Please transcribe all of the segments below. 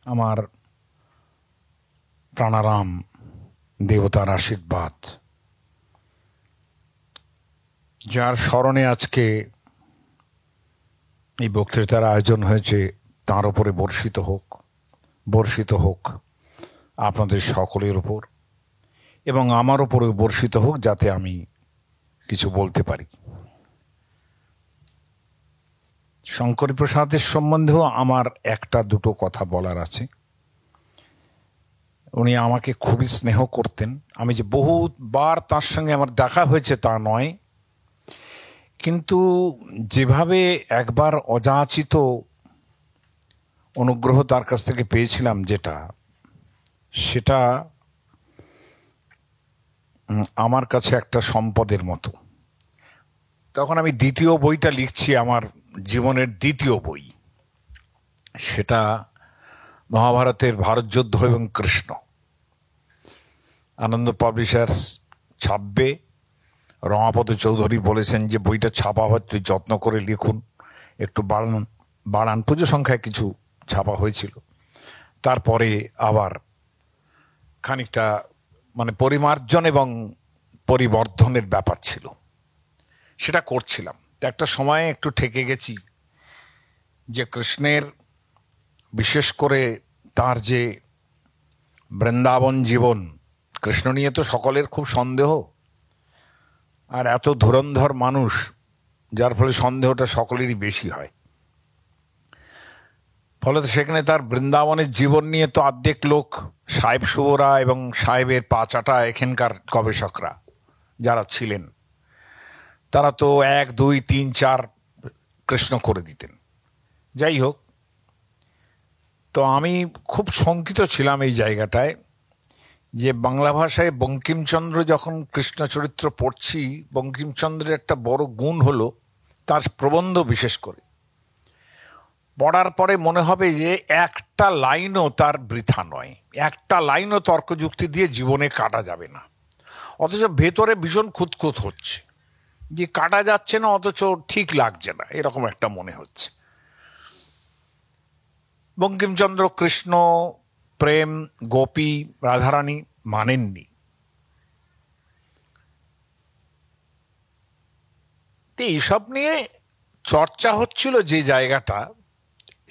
আমার প্রাণারাম দেবতার আশীর্বাদ, যার স্মরণে আজকে এই বক্তৃতার আয়োজন হয়েছে, তার উপরে বর্ষিত হোক আপনাদের সকলের উপর এবং আমার উপরে বর্ষিত হোক, যাতে আমি কিছু বলতে পারি। শঙ্করী প্রসাদের সম্বন্ধেও আমার একটা দুটো কথা বলার আছে। উনি আমাকে খুবই স্নেহ করতেন। আমি যে বহুবার তার সঙ্গে আমার দেখা হয়েছে তা নয়, কিন্তু যেভাবে একবার অযাচিত অনুগ্রহ তার কাছ থেকে পেয়েছিলাম, সেটা আমার কাছে একটা সম্পদের মতো। তখন আমি দ্বিতীয় বইটা লিখছি, আমার জীবনের দ্বিতীয় বই, সেটা মহাভারতের ভারতযুদ্ধ এবং কৃষ্ণ। আনন্দ পাবলিশার্স ছাপবে। রমাপদ চৌধুরী বলেছেন যে বইটা ছাপা হচ্ছে, যত্ন করে লিখুন, একটু বাড়ান। পুজো সংখ্যায় কিছু ছাপা হয়েছিল, তারপরে আবার খানিকটা পরিমার্জন এবং পরিবর্ধনের ব্যাপার ছিল, সেটা করছিলাম। একটা সময়ে একটু ঠেকে গেছি যে কৃষ্ণের, বিশেষ করে তার যে বৃন্দাবন জীবন, কৃষ্ণ নিয়ে তো সকলের খুব সন্দেহ, আর এত ধুরন্ধর মানুষ, যার ফলে সন্দেহটা সকলেরই বেশি হয়। ফলে সেখানে তার বৃন্দাবনের জীবন নিয়ে তো অর্ধেক লোক সাহেব শুভরা এবং সাহেবের পা চাটা এখানকার গবেষকরা যারা ছিলেন, তারা তো 1, 2, 3, 4 কৃষ্ণ করে দিতেন। যাই হোক, তো আমি খুব শঙ্কিত ছিলাম এই জায়গাটায় যে বাংলা ভাষায় বঙ্কিমচন্দ্র যখন কৃষ্ণ চরিত্র পড়ছি, বঙ্কিমচন্দ্রের একটা বড় গুণ হলো তার প্রবন্ধ বিশেষ করে পড়ার পরে মনে হবে যে একটা লাইনও তার বৃথা নয়, একটা লাইনও তর্কযুক্তি দিয়ে জীবনে কাটা যাবে না, অথচ ভেতরে ভীষণ খুঁতখুত হচ্ছে যে কাটা যাচ্ছে না, অথচ ঠিক লাগছে না, এরকম একটা মনে হচ্ছে। বঙ্কিমচন্দ্র কৃষ্ণ, প্রেম, গোপী, রাধারানী মানেননি। তো এইসব নিয়ে চর্চা হচ্ছিল যে জায়গাটা,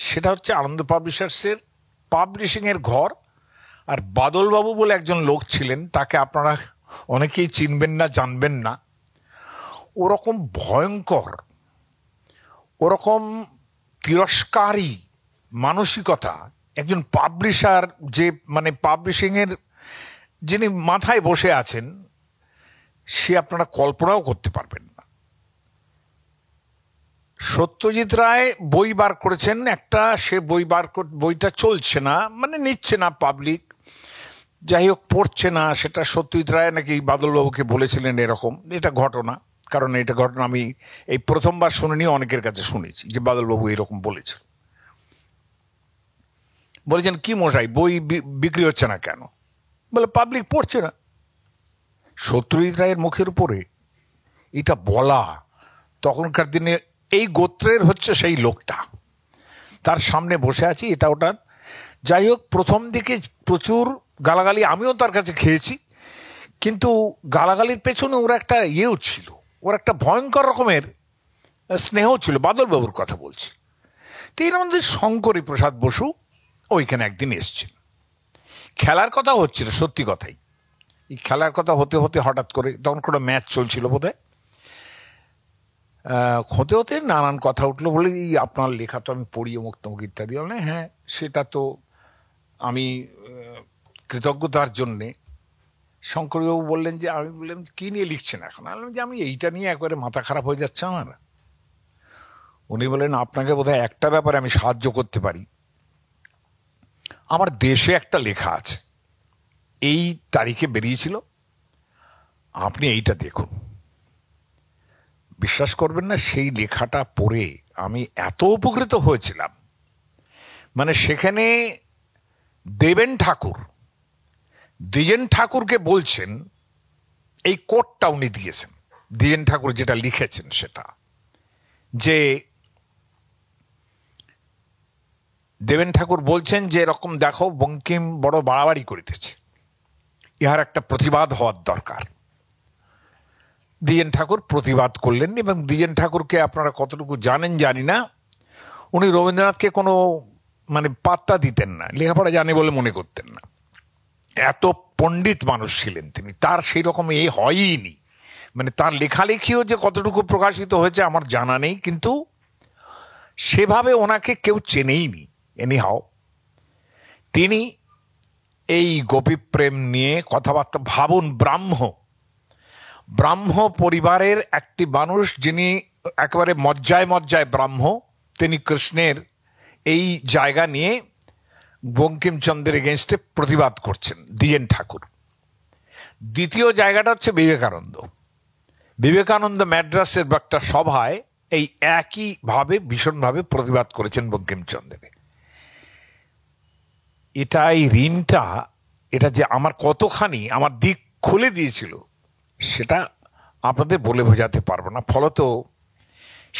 সেটা হচ্ছে আনন্দ পাবলিশার্সের পাবলিশিংয়ের ঘর। আর বাদলবাবু বলে একজন লোক ছিলেন, তাকে আপনারা অনেকেই চিনবেন না, জানবেন না। ওরকম ভয়ঙ্কর, ওরকম তিরস্কারী মানসিকতা একজন পাবলিশার, যে পাবলিশিংয়ের যিনি মাথায় বসে আছেন, সে আপনারা কল্পনাও করতে পারবেন না। সত্যজিৎ রায় বই বার করেছেন একটা, সে বইটা চলছে না, নিচ্ছে না পাবলিক, যাই হোক পড়ছে না। সেটা সত্যজিৎ রায় নাকি বাদলবাবুকে বলেছিলেন এরকম, এটা ঘটনা। কারণ এটা ঘটনা আমি এই প্রথমবার শুনিনি, অনেকের কাছে শুনেছি যে বাদলবাবু এরকম বলেছেন। বলেছেন কি মশাই, বই বিক্রি হচ্ছে না কেন? বলে পাবলিক পড়ছে না। সত্যজিৎ রায়ের মুখের উপরে এটা বলা, তখনকার দিনে এই গোত্রের হচ্ছে সেই লোকটা, তার সামনে বসে আছি, এটা ওটা। যাই হোক, প্রথম দিকে প্রচুর গালাগালি আমিও তার কাছে খেয়েছি, কিন্তু গালাগালির পেছনে ওর একটা ইয়েও ছিল, ওর একটা ভয়ঙ্কর রকমের স্নেহ ছিল। বাদলবাবুর কথা বলছি। তো এর মধ্যে শঙ্করী প্রসাদ বসু ওইখানে একদিন এসছেন, খেলার কথা হচ্ছিল, সত্যি কথাই। এই খেলার কথা হতে হতে হঠাৎ করে, তখন কোনো ম্যাচ চলছিল বোধহয়, হতে হতে নানান কথা উঠলো। বলে এই আপনার লেখা তো আমি পড়ি, অমুক তমুক ইত্যাদি। বলে হ্যাঁ, সেটা তো আমি কৃতজ্ঞতার জন্যে। শঙ্করবাবু বললেন যে, আমি বললাম কী নিয়ে লিখছেন এখন? বললাম যে আমি এইটা নিয়ে একবারে মাথা খারাপ হয়ে যাচ্ছে আমার। উনি বললেন আপনাকে বোধহয় একটা ব্যাপারে আমি সাহায্য করতে পারি। আমার দেশে একটা লেখা আছে, এই তারিখে বেরিয়েছিল, আপনি এইটা দেখুন। বিশ্বাস করবেন না, সেই লেখাটা পড়ে আমি এত উপকৃত হয়েছিলাম। সেখানে দ্বিজেন ঠাকুরকে বলছেন, এই কোটটা উনি দিয়েছেন, দ্বিজেন ঠাকুর যেটা লিখেছেন সেটা, যে দেবেন ঠাকুর বলছেন যে এরকম দেখো বঙ্কিম বড় বাড়াবাড়ি করিতেছে, ইহার একটা প্রতিবাদ হওয়ার দরকার। দ্বিজেন ঠাকুর প্রতিবাদ করলেন, এবং দ্বিজেন ঠাকুরকে আপনারা কতটুকু জানেন জানি না, উনি রবীন্দ্রনাথকে কোনো পাত্তা দিতেন না, লেখাপড়া জানে বলে মনে করতেন না। এত পণ্ডিত মানুষ ছিলেন তিনি, তার সেই রকম হয়ইনি। তার লেখালেখিও যে কতটুকু প্রকাশিত হয়েছে আমার জানা নেই, কিন্তু সেভাবে ওনাকে কেউ চেনেইনি। এনিহাও তিনি এই গোপীপ্রেম নিয়ে কথাবার্তা, ভাবুন, ব্রাহ্ম পরিবারের একটি মানুষ, যিনি একেবারে মজ্জায় মজ্জায় ব্রাহ্ম, তিনি কৃষ্ণের এই জায়গা নিয়ে বঙ্কিমচন্দ্রের এগেনস্টে প্রতিবাদ করছেন দ্বিজেন ঠাকুর। দ্বিতীয় জায়গাটা হচ্ছে বিবেকানন্দ ম্যাড্রাসের একটা সভায় এই একইভাবে ভীষণভাবে প্রতিবাদ করেছেন বঙ্কিমচন্দ্রের। এই ঋণটা, এটা যে আমার কতখানি আমার দিক খুলে দিয়েছিল সেটা আপনাদের বলে বোঝাতে পারবো না। ফলত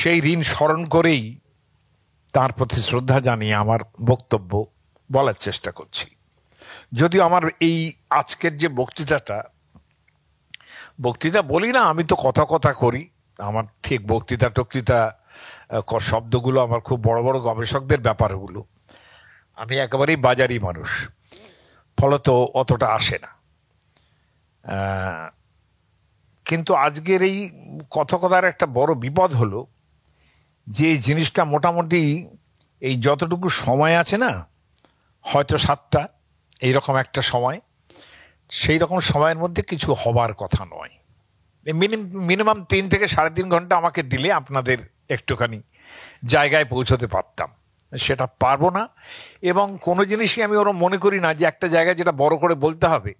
সেই ঋণ স্মরণ করেই তার প্রতি শ্রদ্ধা জানিয়ে আমার বক্তব্য বলার চেষ্টা করছি। যদিও আমার এই আজকের যে বক্তৃতা বলি না, আমি তো কথা করি, আমার ঠিক বক্তৃতা শব্দগুলো আমার খুব বড় বড় গবেষকদের ব্যাপারগুলো, আমি একেবারেই বাজারি মানুষ, ফলত অতটা আসে না। কিন্তু আজকের এই কথার একটা বড় বিপদ হলো যে এই জিনিসটা মোটামুটি এই যতটুকু সময় আছে না, হয়তো 7টা এইরকম একটা সময়, সেই রকম সময়ের মধ্যে কিছু হবার কথা নয়। মিনিমাম 3 থেকে 3.5 ঘন্টা আমাকে দিলে আপনাদের একটুখানি জায়গায় পৌঁছতে পারতাম, সেটা পারবো না। এবং কোনো জিনিসই আমি ওরা মনে করি না যে একটা জায়গায় যেটা বড় করে বলতে হবে,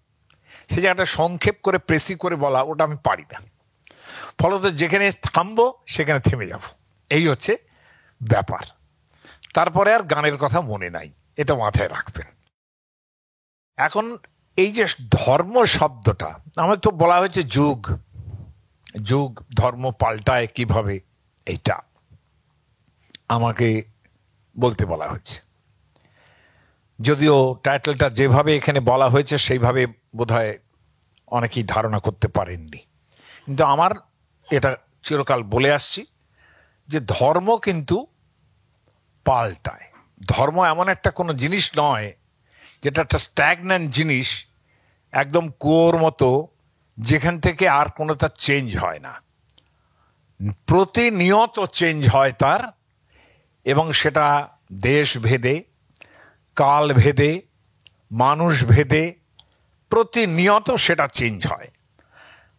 সে জায়গাটা সংক্ষেপ করে প্রেসি করে বলা, ওটা আমি পারি না। ফলত যেখানে থামবো সেখানে থেমে যাব, এই হচ্ছে ব্যাপার। তারপরে আর গানের কথা মনে নাই, এটা মাথায় রাখবেন। এখন এই যে ধর্ম শব্দটা, আমার তো বলা হয়েছে যুগ ধর্ম পাল্টায় কিভাবে, এইটা আমাকে বলতে বলা হয়েছে। যদিও টাইটেলটা যেভাবে এখানে বলা হয়েছে সেইভাবে বোধহয় অনেকেই ধারণা করতে পারেননি, কিন্তু আমার এটা চিরকাল বলে আসছি যে ধর্ম কিন্তু পাল্টায়। ধর্ম এমন একটা কোনো জিনিস নয় যেটা একটা স্ট্যাগন্যান্ট জিনিস, একদম কুয়োর মতো, যেখান থেকে আর কোনো তার চেঞ্জ হয় না। প্রতিনিয়ত চেঞ্জ হয় তার, এবং সেটা দেশ ভেদে, কাল ভেদে, মানুষ ভেদে প্রতিনিয়ত সেটা চেঞ্জ হয়।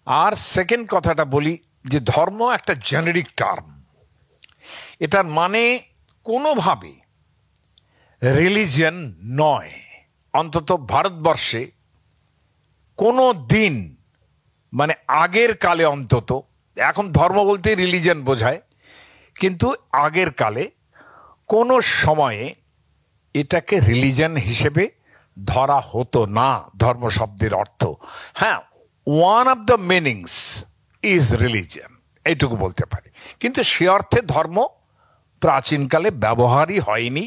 আর সেকেন্ড কথাটা বলি যে ধর্ম একটা জেনেরিক টার্ম, এটার মানে কোনোভাবে রিলিজিয়ন নয়। অন্তত ভারতবর্ষে কোনো দিন, আগের কালে অন্তত, এখন ধর্ম বলতে রিলিজিয়ন বোঝায়, কিন্তু আগের কালে কোনো সময়ে এটাকে রিলিজিয়ন হিসেবে ধরা হতো না। ধর্ম শব্দের অর্থ, হ্যাঁ, one of the meanings is religion, এইটুকু বলতে পারি, কিন্তু সে অর্থে ধর্ম প্রাচীনকালে ব্যবহারই হয়নি।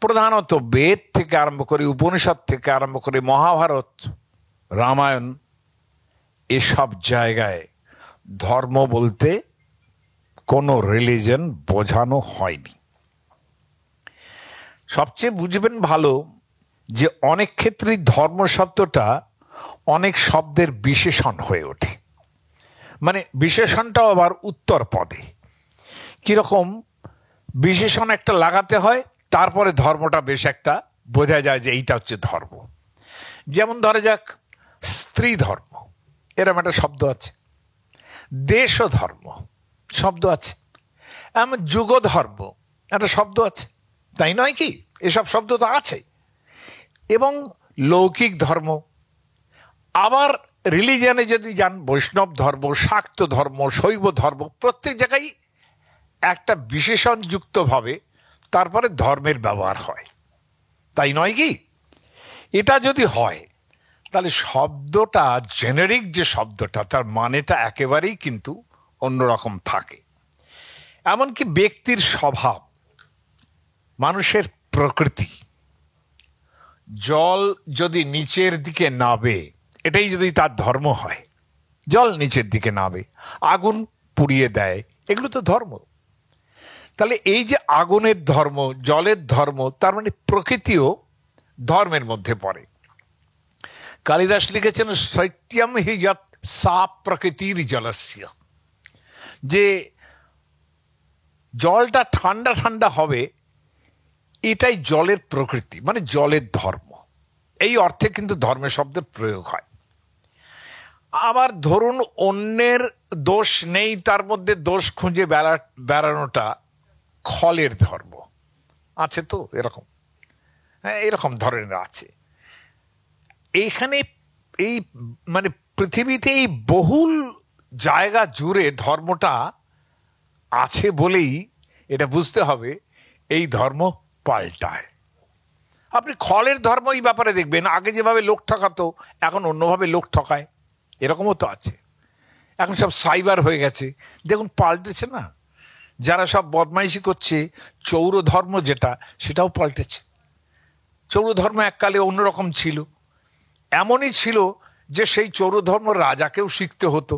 প্রধানত বেদ থেকে আরম্ভ করে, উপনিষদ থেকে আরম্ভ করে, মহাভারত, রামায়ণ, এসব জায়গায় ধর্ম বলতে কোনো রিলিজিয়ন বোঝানো হয়নি। সবচেয়ে বুঝবেন ভালো যে অনেক ক্ষেত্রেই ধর্ম শব্দটা অনেক শব্দের বিশেষণ হয়ে ওঠে, বিশেষণটাও আবার উত্তর পদে। কিরকম বিশেষণ একটা লাগাতে হয়, তারপরে ধর্মটা বেশ একটা বোঝা যায় যে এইটা হচ্ছে ধর্ম। যেমন ধরে যাক স্ত্রী ধর্ম, এরম একটা শব্দ আছে। দেশ ধর্ম শব্দ আছে, এমন যুগ ধর্ম একটা শব্দ আছে, তাই নয় কি? এসব শব্দ তো আছে। এবং লৌকিক ধর্ম, আবার রিলিজিয়ানে যদি যান, বৈষ্ণব ধর্ম, শাক্ত ধর্ম, শৈব ধর্ম, প্রত্যেক জায়গায় একটা বিশেষণযুক্তভাবে তারপরে ধর্মের ব্যবহার হয়, তাই নয় কি? এটা যদি হয় তাহলে শব্দটা, জেনেরিক যে শব্দটা, তার মানেটা একেবারেই কিন্তু অন্যরকম থাকে। এমনকি ব্যক্তির স্বভাব, মানুষের প্রকৃতি। জল যদি নিচের দিকে নাবে, এটাই যদি তার ধর্ম হয়, জল নিচের দিকে নাবে, আগুন পুড়িয়ে দেয়, এগুলো তো ধর্ম। তাহলে এই যে আগুনের ধর্ম, জলের ধর্ম, তার মানে প্রকৃতিও ধর্মের মধ্যে পড়ে। কালিদাস লিখেছেন শৈত্যম হি যৎ সা প্রকৃতির জলস্য, যে জলটা ঠান্ডা ঠান্ডা হবে, এটাই জলের প্রকৃতি, মানে জলের ধর্ম। এই অর্থে কিন্তু ধর্মের শব্দের প্রয়োগ হয়। আবার ধরুন অন্যের দোষ নেই, তার মধ্যে দোষ খুঁজে বেড়ানোটা খলের ধর্ম আছে তো, এরকম, হ্যাঁ, এরকম ধরনের আছে। এইখানে এই মানে পৃথিবীতে এই বহুল জায়গা জুড়ে ধর্মটা আছে বলেই এটা বুঝতে হবে এই ধর্ম পাল্টায়। আপনি খলের ধর্ম এই ব্যাপারে দেখবেন, আগে যেভাবে লোক ঠকাতো এখন অন্যভাবে লোক ঠকায়, এরকমও তো আছে। এখন সব সাইবার হয়ে গেছে, দেখুন পাল্টেছে না। যারা সব বদমাইশি করছে, চৌর ধর্ম যেটা, সেটাও পাল্টেছে। চৌর ধর্ম এককালে অন্যরকম ছিল, এমনই ছিল যে সেই চৌর ধর্ম রাজাকেও শিখতে হতো।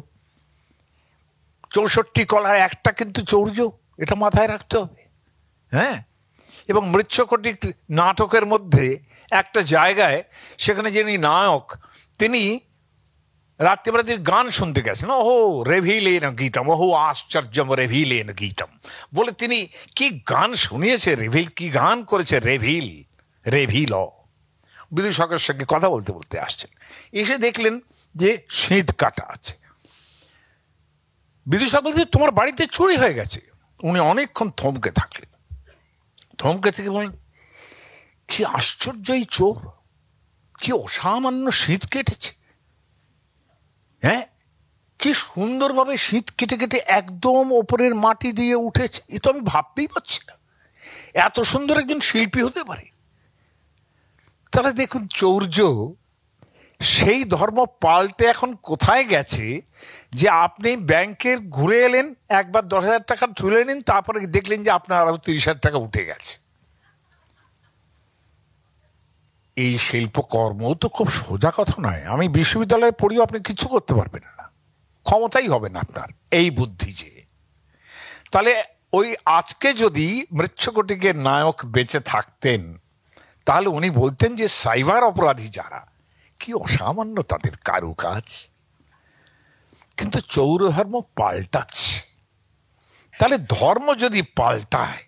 64 কলার একটা কিন্তু চৌর্য, এটা মাথায় রাখতে হবে। হ্যাঁ, এবং মৃচ্ছকটিক নাটকের মধ্যে একটা জায়গায়, সেখানে যিনি নায়ক, তিনি রাত্রিবেলা গান শুনতে গেছেন, ওহো রেভিলেন গীতম, ওহো আশ্চর্যম রেভিলেন গীতম বলে তিনি কি গান শুনিয়েছে, রেভিল কি গান করেছে, রেভিল। বিদূষকের সঙ্গে কথা বলতে বলতে আসছেন, এসে দেখলেন যে শীত কাটা আছে। বিদূষক বলছে তোমার বাড়িতে চুরি হয়ে গেছে। উনি অনেকক্ষণ থমকে থাকলেন, থমকে থেকে বলেন কি আশ্চর্য এই চোর, কি অসামান্য শীত কেটেছে, হ্যাঁ, কি সুন্দরভাবে শীত কেটে কেটে একদম ওপরের মাটি দিয়ে উঠেছে, এ তো আমি ভাবতেই পারছি না এত সুন্দর একজন শিল্পী হতে পারে। তাহলে দেখুন চৌর্য সেই ধর্ম পাল্টে এখন কোথায় গেছে, যে আপনি ব্যাংকের ঘুরে এলেন, একবার 10,000 টাকা তুলে নিন, তারপরে দেখলেন যে আপনার আরো 30,000 টাকা উঠে গেছে। এই শিল্পকর্ম তো খুব সোজা কথা নয়। আমি বিশ্ববিদ্যালয়ে পড়িও আপনি কিছু করতে পারবেন না, ক্ষমতাই হবে না আপনার এই বুদ্ধি। যে তাহলে ওই আজকে যদি মৃচ্ছকটিকের নায়ক বেঁচে থাকতেন, তাহলে উনি বলতেন যে সাইবার অপরাধী যারা, কি অসামান্য তাদের কারুকাজ। কিন্তু চৌর ধর্ম পাল্টাচ্ছে। তাহলে ধর্ম যদি পাল্টায়,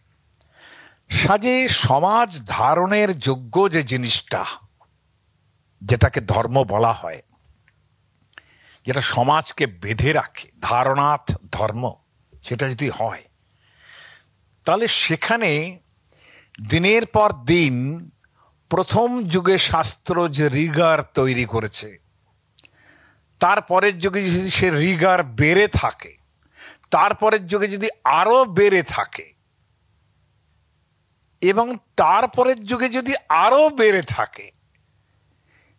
সাজে সমাজ ধারণের যোগ্য যে জিনিসটা, যেটাকে ধর্ম বলা হয়, যেটা সমাজকে বেঁধে রাখে, ধারণার্থ ধর্ম, সেটা যদি হয়, তাহলে সেখানে দিনের পর দিন প্রথম যুগে শাস্ত্র যে রিগার তৈরি করেছে, তারপরের যুগে যদি সে রিগার বেড়ে থাকে, তারপরের যুগে যদি আরো বেড়ে থাকে, এবং তারপরের যুগে যদি আরো বেড়ে থাকে,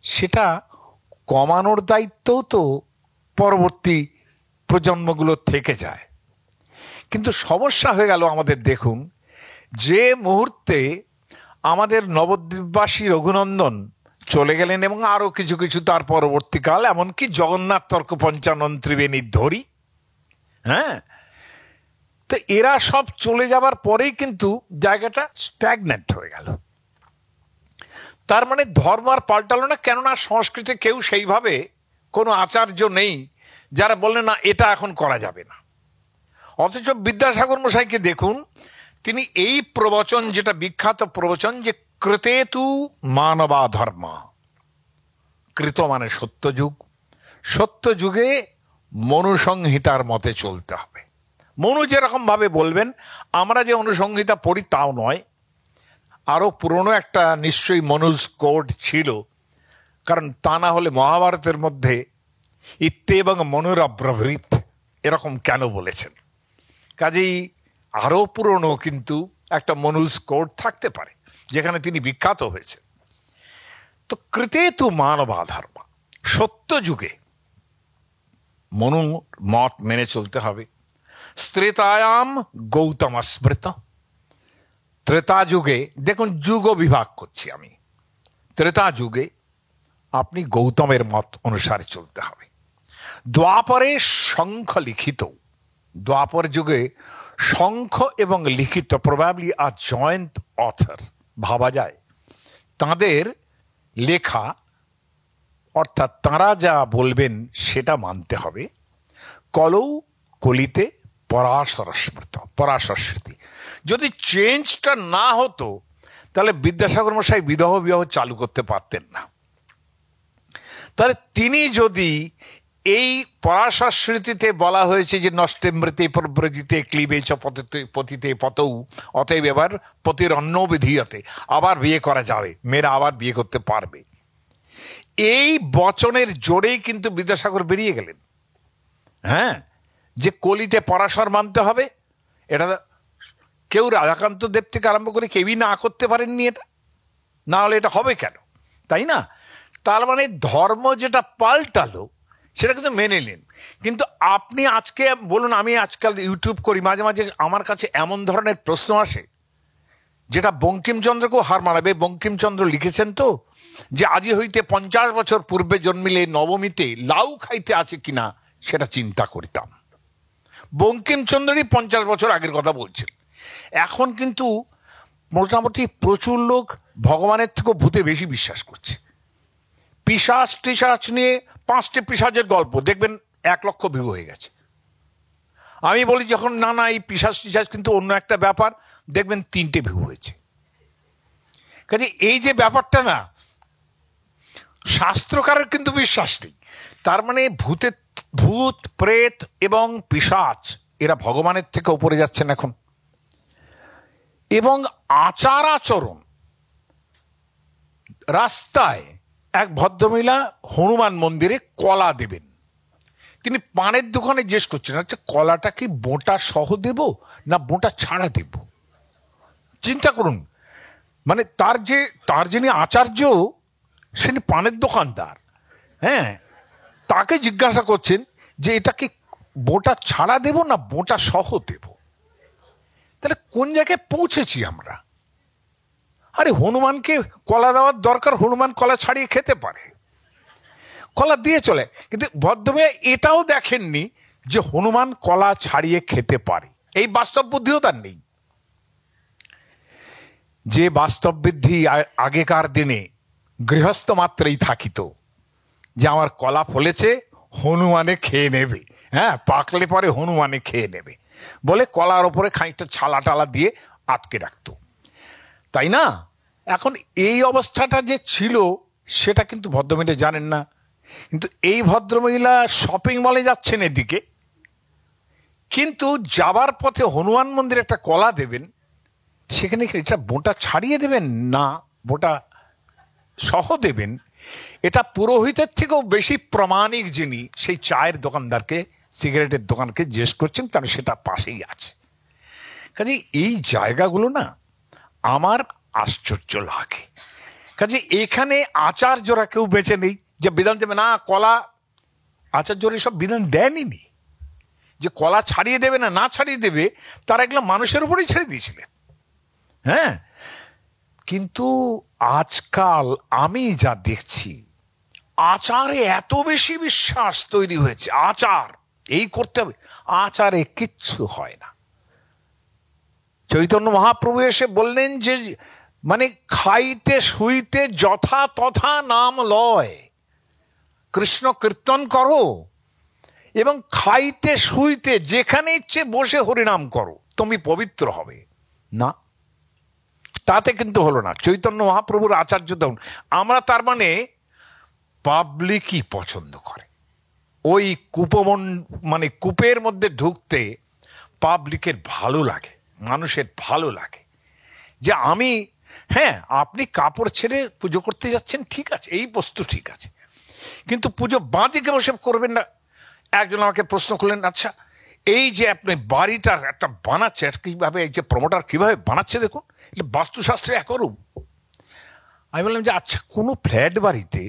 সেটা কমানোর দায়িত্বও তো পরবর্তী প্রজন্মগুলো থেকে যায়। কিন্তু সমস্যা হয়ে গেল আমাদের, দেখুন যে মুহূর্তে আমাদের নবদ্বীপবাসী রঘুনন্দন চলে গেলেন, এবং আরো কিছু কিছু তার পরবর্তীকাল, এমনকি জগন্নাথ তর্ক পঞ্চানন ত্রিবেণীর ধরি, হ্যাঁ, তো এরা সব চলে যাবার পরেই কিন্তু জায়গাটা স্ট্যাগনেন্ট হয়ে গেল। তার মানে ধর্ম আর পাল্টালো না, কেননা সংস্কৃতে কেউ সেইভাবে কোনো আচার্য নেই যারা বললেন না এটা এখন করা যাবে না। অথচ বিদ্যাসাগর মশাইকে দেখুন, তিনি এই প্রবচন, যেটা বিখ্যাত প্রবচন, যে কৃতেতু মানবা ধর্ম, কৃত মানে সত্যযুগ, সত্যযুগে মনুসংহিতার মতে চলতে হবে। মনু যেরকম ভাবে বলবেন, আমরা যে অনুসংহিতা পড়ি তাও নয়, আরো পুরনো একটা নিশ্চয়ই মনুজ কোড ছিল, কারণ তা না হলে মহাভারতের মধ্যে ইত্যেবং মনুরব্রভৃত এরকম কেন বলেছেন। কাজেই আরো পুরনো কিন্তু একটা মনুজ কোড থাকতে পারে, যেখানে তিনি বিখ্যাত হয়েছে। তো কৃতেতু মানবা ধর্ম, সত্য যুগে মনু মত মেনে চলতে হবে। স্ত্রেতায়াম গৌতম স্মৃত, ত্রেতা যুগে, দেখুন যুগ বিভাগ করছি আমি, ত্রেতা যুগে আপনি গৌতমের মত অনুসারে চলতে হবে। দ্বাপরে শঙ্খ লিখিত, দ্বাপর যুগে শঙ্খ এবং লিখিত প্রবাবলি আর জয়েন্ট অথর ভাবা যায়। তাঁদের লেখা অর্থাৎ তাঁরা যা বলবেন সেটা মানতে হবে। কলৌ কলিতে পরাশরস্মৃতি, যদি চেঞ্জটা না হতো তাহলে বিদ্যাসাগর মশাই বিবাহ চালু করতে পারতেন না। তাহলে তিনি যদি এই পরাশর স্মৃতিতে বলা হয়েছে যে নষ্টে মৃতে প্রব্রজিতে ক্লিবে চ পতিতে পতৌ, অতএব এবার পতির অন্য বিধিয়তে, আবার বিয়ে করা যাবে, মেয়েরা আবার বিয়ে করতে পারবে, এই বচনের জোরেই কিন্তু বিদ্যাসাগর বেরিয়ে গেলেন। হ্যাঁ, যে কলিতে পরাশর মানতে হবে, এটা কেউ রাধাকান্ত দেব থেকে আরম্ভ করে কেউই না করতে পারেননি এটা, না হলে এটা হবে কেন, তাই না? তার মানে ধর্ম যেটা পাল্টালো সেটা কিন্তু মেনে নিন। কিন্তু আপনি আজকে বলুন, আমি আজকাল ইউটিউব করি, মাঝে মাঝে আমার কাছে এমন ধরনের প্রশ্ন আসে যেটা বঙ্কিমচন্দ্রকেও হার মানাবে। বঙ্কিমচন্দ্র লিখেছেন তো যে আজি হইতে 50 বছর পূর্বে জন্মিলে নবমীতে লাউ খাইতে আছে কিনা সেটা চিন্তা করিতাম। বঙ্কিমচন্দ্রই 50 বছর আগের কথা বলছেন। এখন কিন্তু মোটামুটি প্রচুর লোক ভগবানের থেকেও ভূতে বেশি বিশ্বাস করছে। পিশাচ টিশাচ নিয়ে 5টি পিশাচের গল্প দেখবেন 1 লক্ষ ভিউ হয়ে গেছে। আমি বলি যখন না না এই পিশাচ টিশাচ কিন্তু অন্য একটা ব্যাপার, দেখবেন 3টে ভিউ হয়েছে। কাজে এই যে ব্যাপারটা না, শাস্ত্রকারের কিন্তু বিশ্বাস নেই। তার মানে ভূত প্রেত এবং পিশাচ এরা ভগবানের থেকে উপরে যাচ্ছেন এখন। এবং আচার আচরণ, রাস্তায় এক ভদ্রমহিলা হনুমান মন্দিরে কলা দেবেন, তিনি পানের দোকানে জিজ্ঞেস করছেন, আচ্ছা কলাটা কি বোঁটা সহ দেব না বোঁটা ছাড়া দেব? চিন্তা করুন, মানে তার যিনি আচার্য তিনি পানের দোকানদার, হ্যাঁ, তাকে জিজ্ঞাসা করছেন যে এটা কি বোঁটা ছাড়া দেব না বোঁটা সহ দেব? তাহলে কোন জায়গায় পৌঁছেছি আমরা? আরে হনুমানকে কলা দেওয়ার দরকার, হনুমান কলা ছাড়িয়ে খেতে পারে, কলা দিয়ে চলে। কিন্তু ভদ্রমেয়া এটাও দেখেননি যে হনুমান কলা ছাড়িয়ে খেতে পারে, এই বাস্তব বুদ্ধিও তার নেই। যে বাস্তব বুদ্ধি আগেকার দিনে গৃহস্থ মাত্রেই থাকিত, যে আমার কলা ফলেছে হনুমানে খেয়ে নেবে, হ্যাঁ পাকলে পরে হনুমানে খেয়ে নেবে বলে কলার ওপরে খানিকটা ছালা টালা দিয়ে আটকে রাখতো, তাই না? এখন এই অবস্থাটা যে ছিল সেটা কিন্তু ভদ্রমহিলা জানেন না। কিন্তু এই ভদ্রমহিলা শপিং মলে যাচ্ছেন এদিকে, কিন্তু যাবার পথে হনুমান মন্দিরে একটা কলা দেবেন, সেখানে এটা বোঁটা ছাড়িয়ে দেবেন না বোঁটা সহ দেবেন, এটা পুরোহিতের থেকেও বেশি প্রামাণিক যিনি সেই চায়ের দোকানদারকে, সিগারেটের দোকানকে জিজ্ঞেস করছেন, কারণ সেটা পাশেই আছে। কাজে এই জায়গাগুলো না আমার আশ্চর্য লাগে। কাজে এখানে আচার্যরা কেউ বেঁচে নেই যে বিধান দেবে না, কলা আচার্যরা সব বিধান দেনই, যে কলা ছাড়িয়ে দেবে না ছাড়িয়ে দেবে, তারা এগুলো মানুষের উপরেই ছেড়ে দিয়েছিলেন। হ্যাঁ, কিন্তু আজকাল আমি যা দেখছি, আচারে এত বেশি বিশ্বাস তৈরি হয়েছে, আচার এই করতে হবে, আচারে কিচ্ছু হয় না। চৈতন্য মহাপ্রভু এসে বললেন যে মানে খাইতে শুইতে যথা তথা নাম লয়, কৃষ্ণ কীর্তন করো এবং খাইতে শুইতে যেখানে ইচ্ছে বসে হরিনাম করো, তুমি পবিত্র হবে না। তাতে কিন্তু হলো না চৈতন্য মহাপ্রভুর আচার্য তখন। আমরা তার মানে পাবলিকই পছন্দ করে, ওই মানে কূপের মধ্যে ঢুকতে পাবলিকের ভালো লাগে, মানুষের ভালো লাগে যে আমি, হ্যাঁ আপনি কাপড় ছেড়ে পুজো করতে যাচ্ছেন, ঠিক আছে, এই বস্তু ঠিক আছে, কিন্তু পুজো বাঁদিকে বসে করবেন না। একজন আমাকে প্রশ্ন করলেন, আচ্ছা এই যে আপনি বাড়িটার একটা বানাচ্ছে, কিভাবে এই যে প্রমোটার কিভাবে বানাচ্ছে দেখুন, এটা বাস্তুশাস্ত্রে একরূপ। আমি বললাম যে আচ্ছা কোনো ফ্ল্যাট বাড়িতে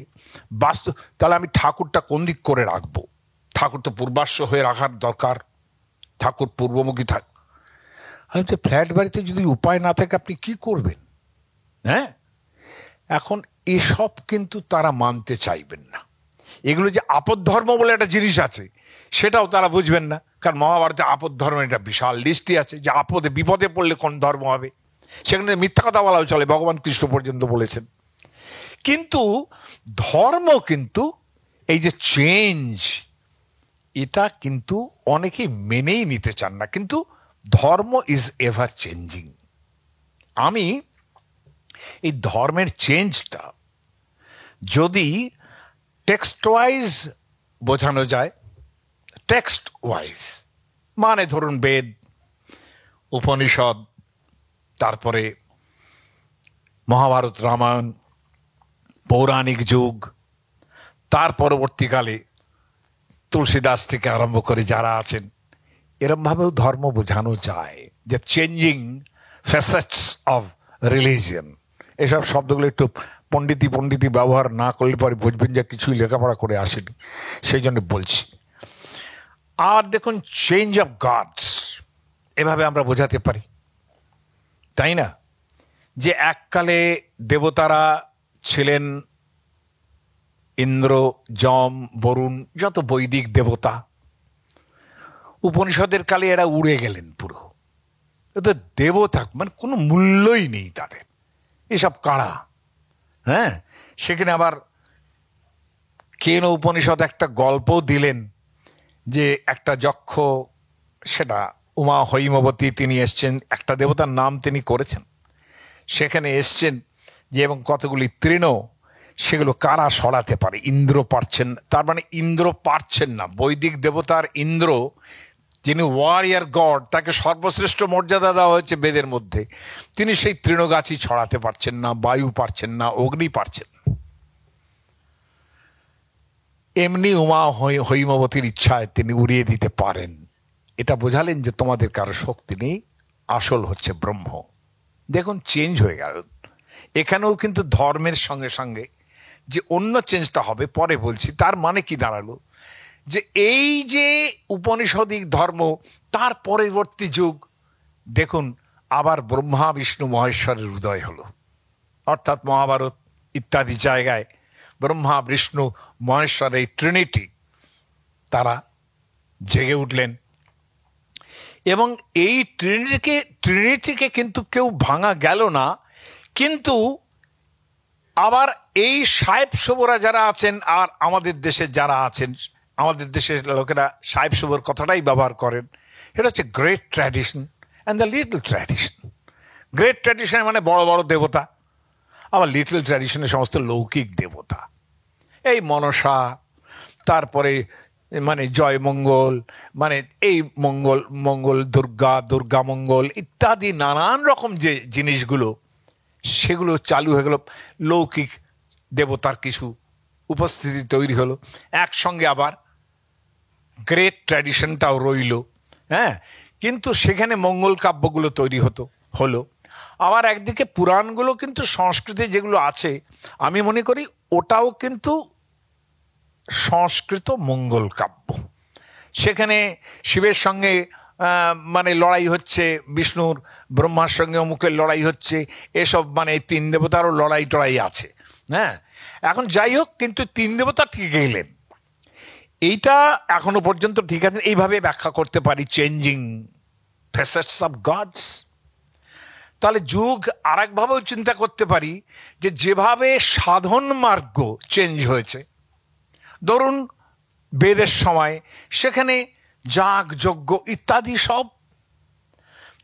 তাহলে আমি ঠাকুরটা কোন দিক করে রাখবো? ঠাকুর তো পূর্বাশ্ব হয়ে রাখার দরকার, ঠাকুর পূর্বমুখী থাক। আমি বলছি, ফ্ল্যাট বাড়িতে যদি উপায় না থাকে আপনি কি করবেন? হ্যাঁ, এখন এসব কিন্তু তারা মানতে চাইবেন না। এগুলো যে আপদ ধর্ম বলে একটা জিনিস আছে সেটাও তারা বুঝবেন না, কারণ মহাভারতে আপদ ধর্মের একটা বিশাল লিস্টই আছে, যে আপদে বিপদে পড়লে কোন ধর্ম হবে। সেখানে মিথ্যা কথা বলাও চলে, ভগবান কৃষ্ণ পর্যন্ত বলেছেন। কিন্তু ধর্ম কিন্তু এই যে চেঞ্জ, এটা কিন্তু অনেকেই মেনেই নিতে চান না, কিন্তু ধর্ম ইজ এভার চেঞ্জিং। আমি এই ধর্মের চেঞ্জটা যদি টেক্সট ওয়াইজ বোঝানো যায়, টেক্সট ওয়াইজ মানে ধরুন বেদ, উপনিষদ, তারপরে মহাভারত, রামায়ণ, পৌরাণিক যুগ, তার পরবর্তীকালে তুলসীদাস থেকে আরম্ভ করে যারা আছেন, এরমভাবেও ধর্ম বোঝানো যায়, যে চেঞ্জিং ফ্যাসেটস অফ রিলিজিয়ন। এসব শব্দগুলো একটু পণ্ডিতি ব্যবহার না করলে পরে বুঝবেন যে কিছুই লেখাপড়া করে আসেনি, সেই জন্য বলছি। আর দেখুন, চেঞ্জ অফ গডস এভাবে আমরা বোঝাতে পারি, তাই না? যে এককালে দেবতারা ছিলেন ইন্দ্র, যম, বরুণ, যত বৈদিক দেবতা। উপনিষদের কালে এরা উড়ে গেলেন পুরো, তো দেবতা মানে কোনো মূল্যই নেই তাদের, এসব কারা। হ্যাঁ, সেখানে আবার কেন উপনিষদ একটা গল্প দিলেন, যে একটা যক্ষ, সেটা উমা হৈমবতী, তিনি এসছেন, একটা দেবতার নাম তিনি করেছেন, সেখানে এসছেন যে এবং কতগুলি তৃণ, সেগুলো কারা সরাতে পারে? ইন্দ্র পারছেন। তার মানে ইন্দ্র পারছেন না, বৈদিক দেবতার ইন্দ্র, যিনি ওয়ারিয়ার গড, তাকে সর্বশ্রেষ্ঠ মর্যাদা দেওয়া হয়েছে বেদের মধ্যে, তিনি সেই তৃণগাছি ছড়াতে পারছেন না, বায়ু পারছেন না, অগ্নি পারছেন না। এমনি উমা হৈমবতীর ইচ্ছায় তিনি উড়িয়ে দিতে পারেন। এটা বোঝালেন যে তোমাদের কারো শক্তি নেই, আসল হচ্ছে ব্রহ্ম। দেখুন, চেঞ্জ হয়ে গেল। এখানেও কিন্তু ধর্মের সঙ্গে সঙ্গে যে অন্য চেঞ্জটা হবে পরে বলছি, তার মানে কি দাঁড়ালো, যে এই যে উপনিষদিক ধর্ম, তার পরবর্তী যুগ দেখুন আবার ব্রহ্মা বিষ্ণু মহেশ্বরের উদয় হলো, অর্থাৎ মহাভারত ইত্যাদি জায়গায় ব্রহ্মা বিষ্ণু মহেশ্বর, এই ট্রিনিটি, তারা জেগে উঠলেন। এবং এই ট্রিনিটিকে কিন্তু কেউ ভাঙা গেল না। কিন্তু আবার এই সাহেব শুভরা যারা আছেন, আর আমাদের দেশে যারা আছেন, আমাদের দেশের লোকেরা সাহেব শুভর কথাটাই ব্যবহার করেন। এটা হচ্ছে great tradition and the little tradition. Great tradition মানে বড় বড় দেবতা, আবার লিটল ট্র্যাডিশনের সমস্ত লৌকিক দেবতা, এই মনসা, তারপরে মানে জয় মঙ্গল, মানে এই মঙ্গল দুর্গা মঙ্গল ইত্যাদি নানান রকম যে জিনিসগুলো, সেগুলো চালু হয়ে গেল। লৌকিক দেবতার কিছু উপস্থিতি তৈরি হলো, একসঙ্গে আবার গ্রেট ট্র্যাডিশনটাও রইল। হ্যাঁ, কিন্তু সেখানে মঙ্গল কাব্যগুলো তৈরি হলো। আবার একদিকে পুরাণগুলো কিন্তু সংস্কৃতে যেগুলো আছে, আমি মনে করি ওটাও কিন্তু সংস্কৃত মঙ্গল কাব্য। সেখানে শিবের সঙ্গে মানে লড়াই হচ্ছে, বিষ্ণুর ব্রহ্মার সঙ্গে অমুকের লড়াই হচ্ছে, এসব মানে তিন দেবতারও লড়াই আছে। হ্যাঁ, এখন যাই হোক, কিন্তু তিন দেবতা ঠিক গেলেন, এইটা এখনো পর্যন্ত ঠিক আছে। এইভাবে ব্যাখ্যা করতে পারি চেঞ্জিং ফেসেটস অফ গডস। তাহলে যুগ আর একভাবেও চিন্তা করতে পারি, যে যেভাবে সাধন মার্গ চেঞ্জ হয়েছে, ধরুন বেদের সময় সেখানে যাগ যজ্ঞ ইত্যাদি সব,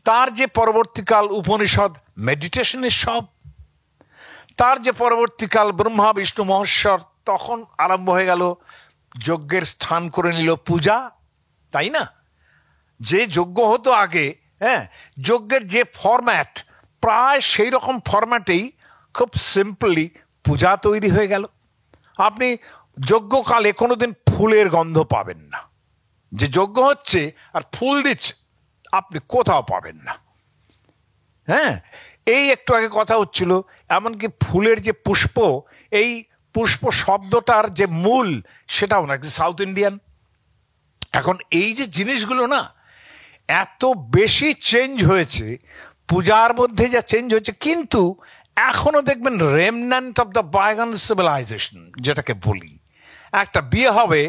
তার যে পরবর্তীকাল উপনিষদ মেডিটেশনের সব, তার যে পরবর্তীকাল ব্রহ্মা বিষ্ণু মহেশ্বর, তখন আরম্ভ হয়ে গেল যজ্ঞের স্থান করে নিল পূজা, তাই না? যে যজ্ঞ হতো আগে, হ্যাঁ, যজ্ঞের যে ফরম্যাট, প্রায় সেই রকম ফরম্যাটেই খুব সিম্পলি পূজা তৈরি হয়ে গেল। আপনি যজ্ঞকালে কোনোদিন ফুলের গন্ধ পাবেন না, যে যজ্ঞ হচ্ছে আর ফুল দিচ্ছে আপনি কোথাও পাবেন না। হ্যাঁ, এই একটু আগে কথা হচ্ছিল, এমনকি ফুলের যে পুষ্প, এই পুষ্প শব্দটার যে মূল, সেটাও নাকি সাউথ ইন্ডিয়ান। এখন এই যে জিনিসগুলো না, এত বেশি চেঞ্জ হয়েছে, পূজার মধ্যে যা চেঞ্জ হয়েছে, কিন্তু এখনো দেখবেন রেমন্যান্ট অফ দ্য বাইগন সিভিলাইজেশন যেটাকে বলি। একটা বিয়ে হবে,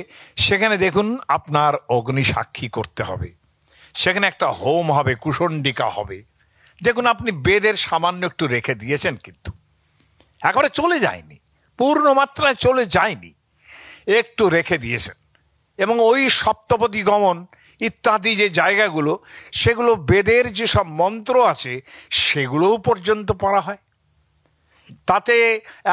সেখানে দেখুন আপনার অগ্নি সাক্ষী করতে হবে, সেখানে একটা হোম হবে, কুশণ্ডিকা হবে। দেখুন আপনি বেদের সামান্য একটু রেখে দিয়েছেন, কিন্তু একেবারে চলে যায়নি, পূর্ণ মাত্রায় চলে যায়নি, একটু রেখে দিয়েছেন। এবং ওই সপ্তপদী গমন ইত্যাদি যে জায়গাগুলো, সেগুলো বেদের যেসব মন্ত্র আছে সেগুলোও পর্যন্ত পড়া হয়। তাতে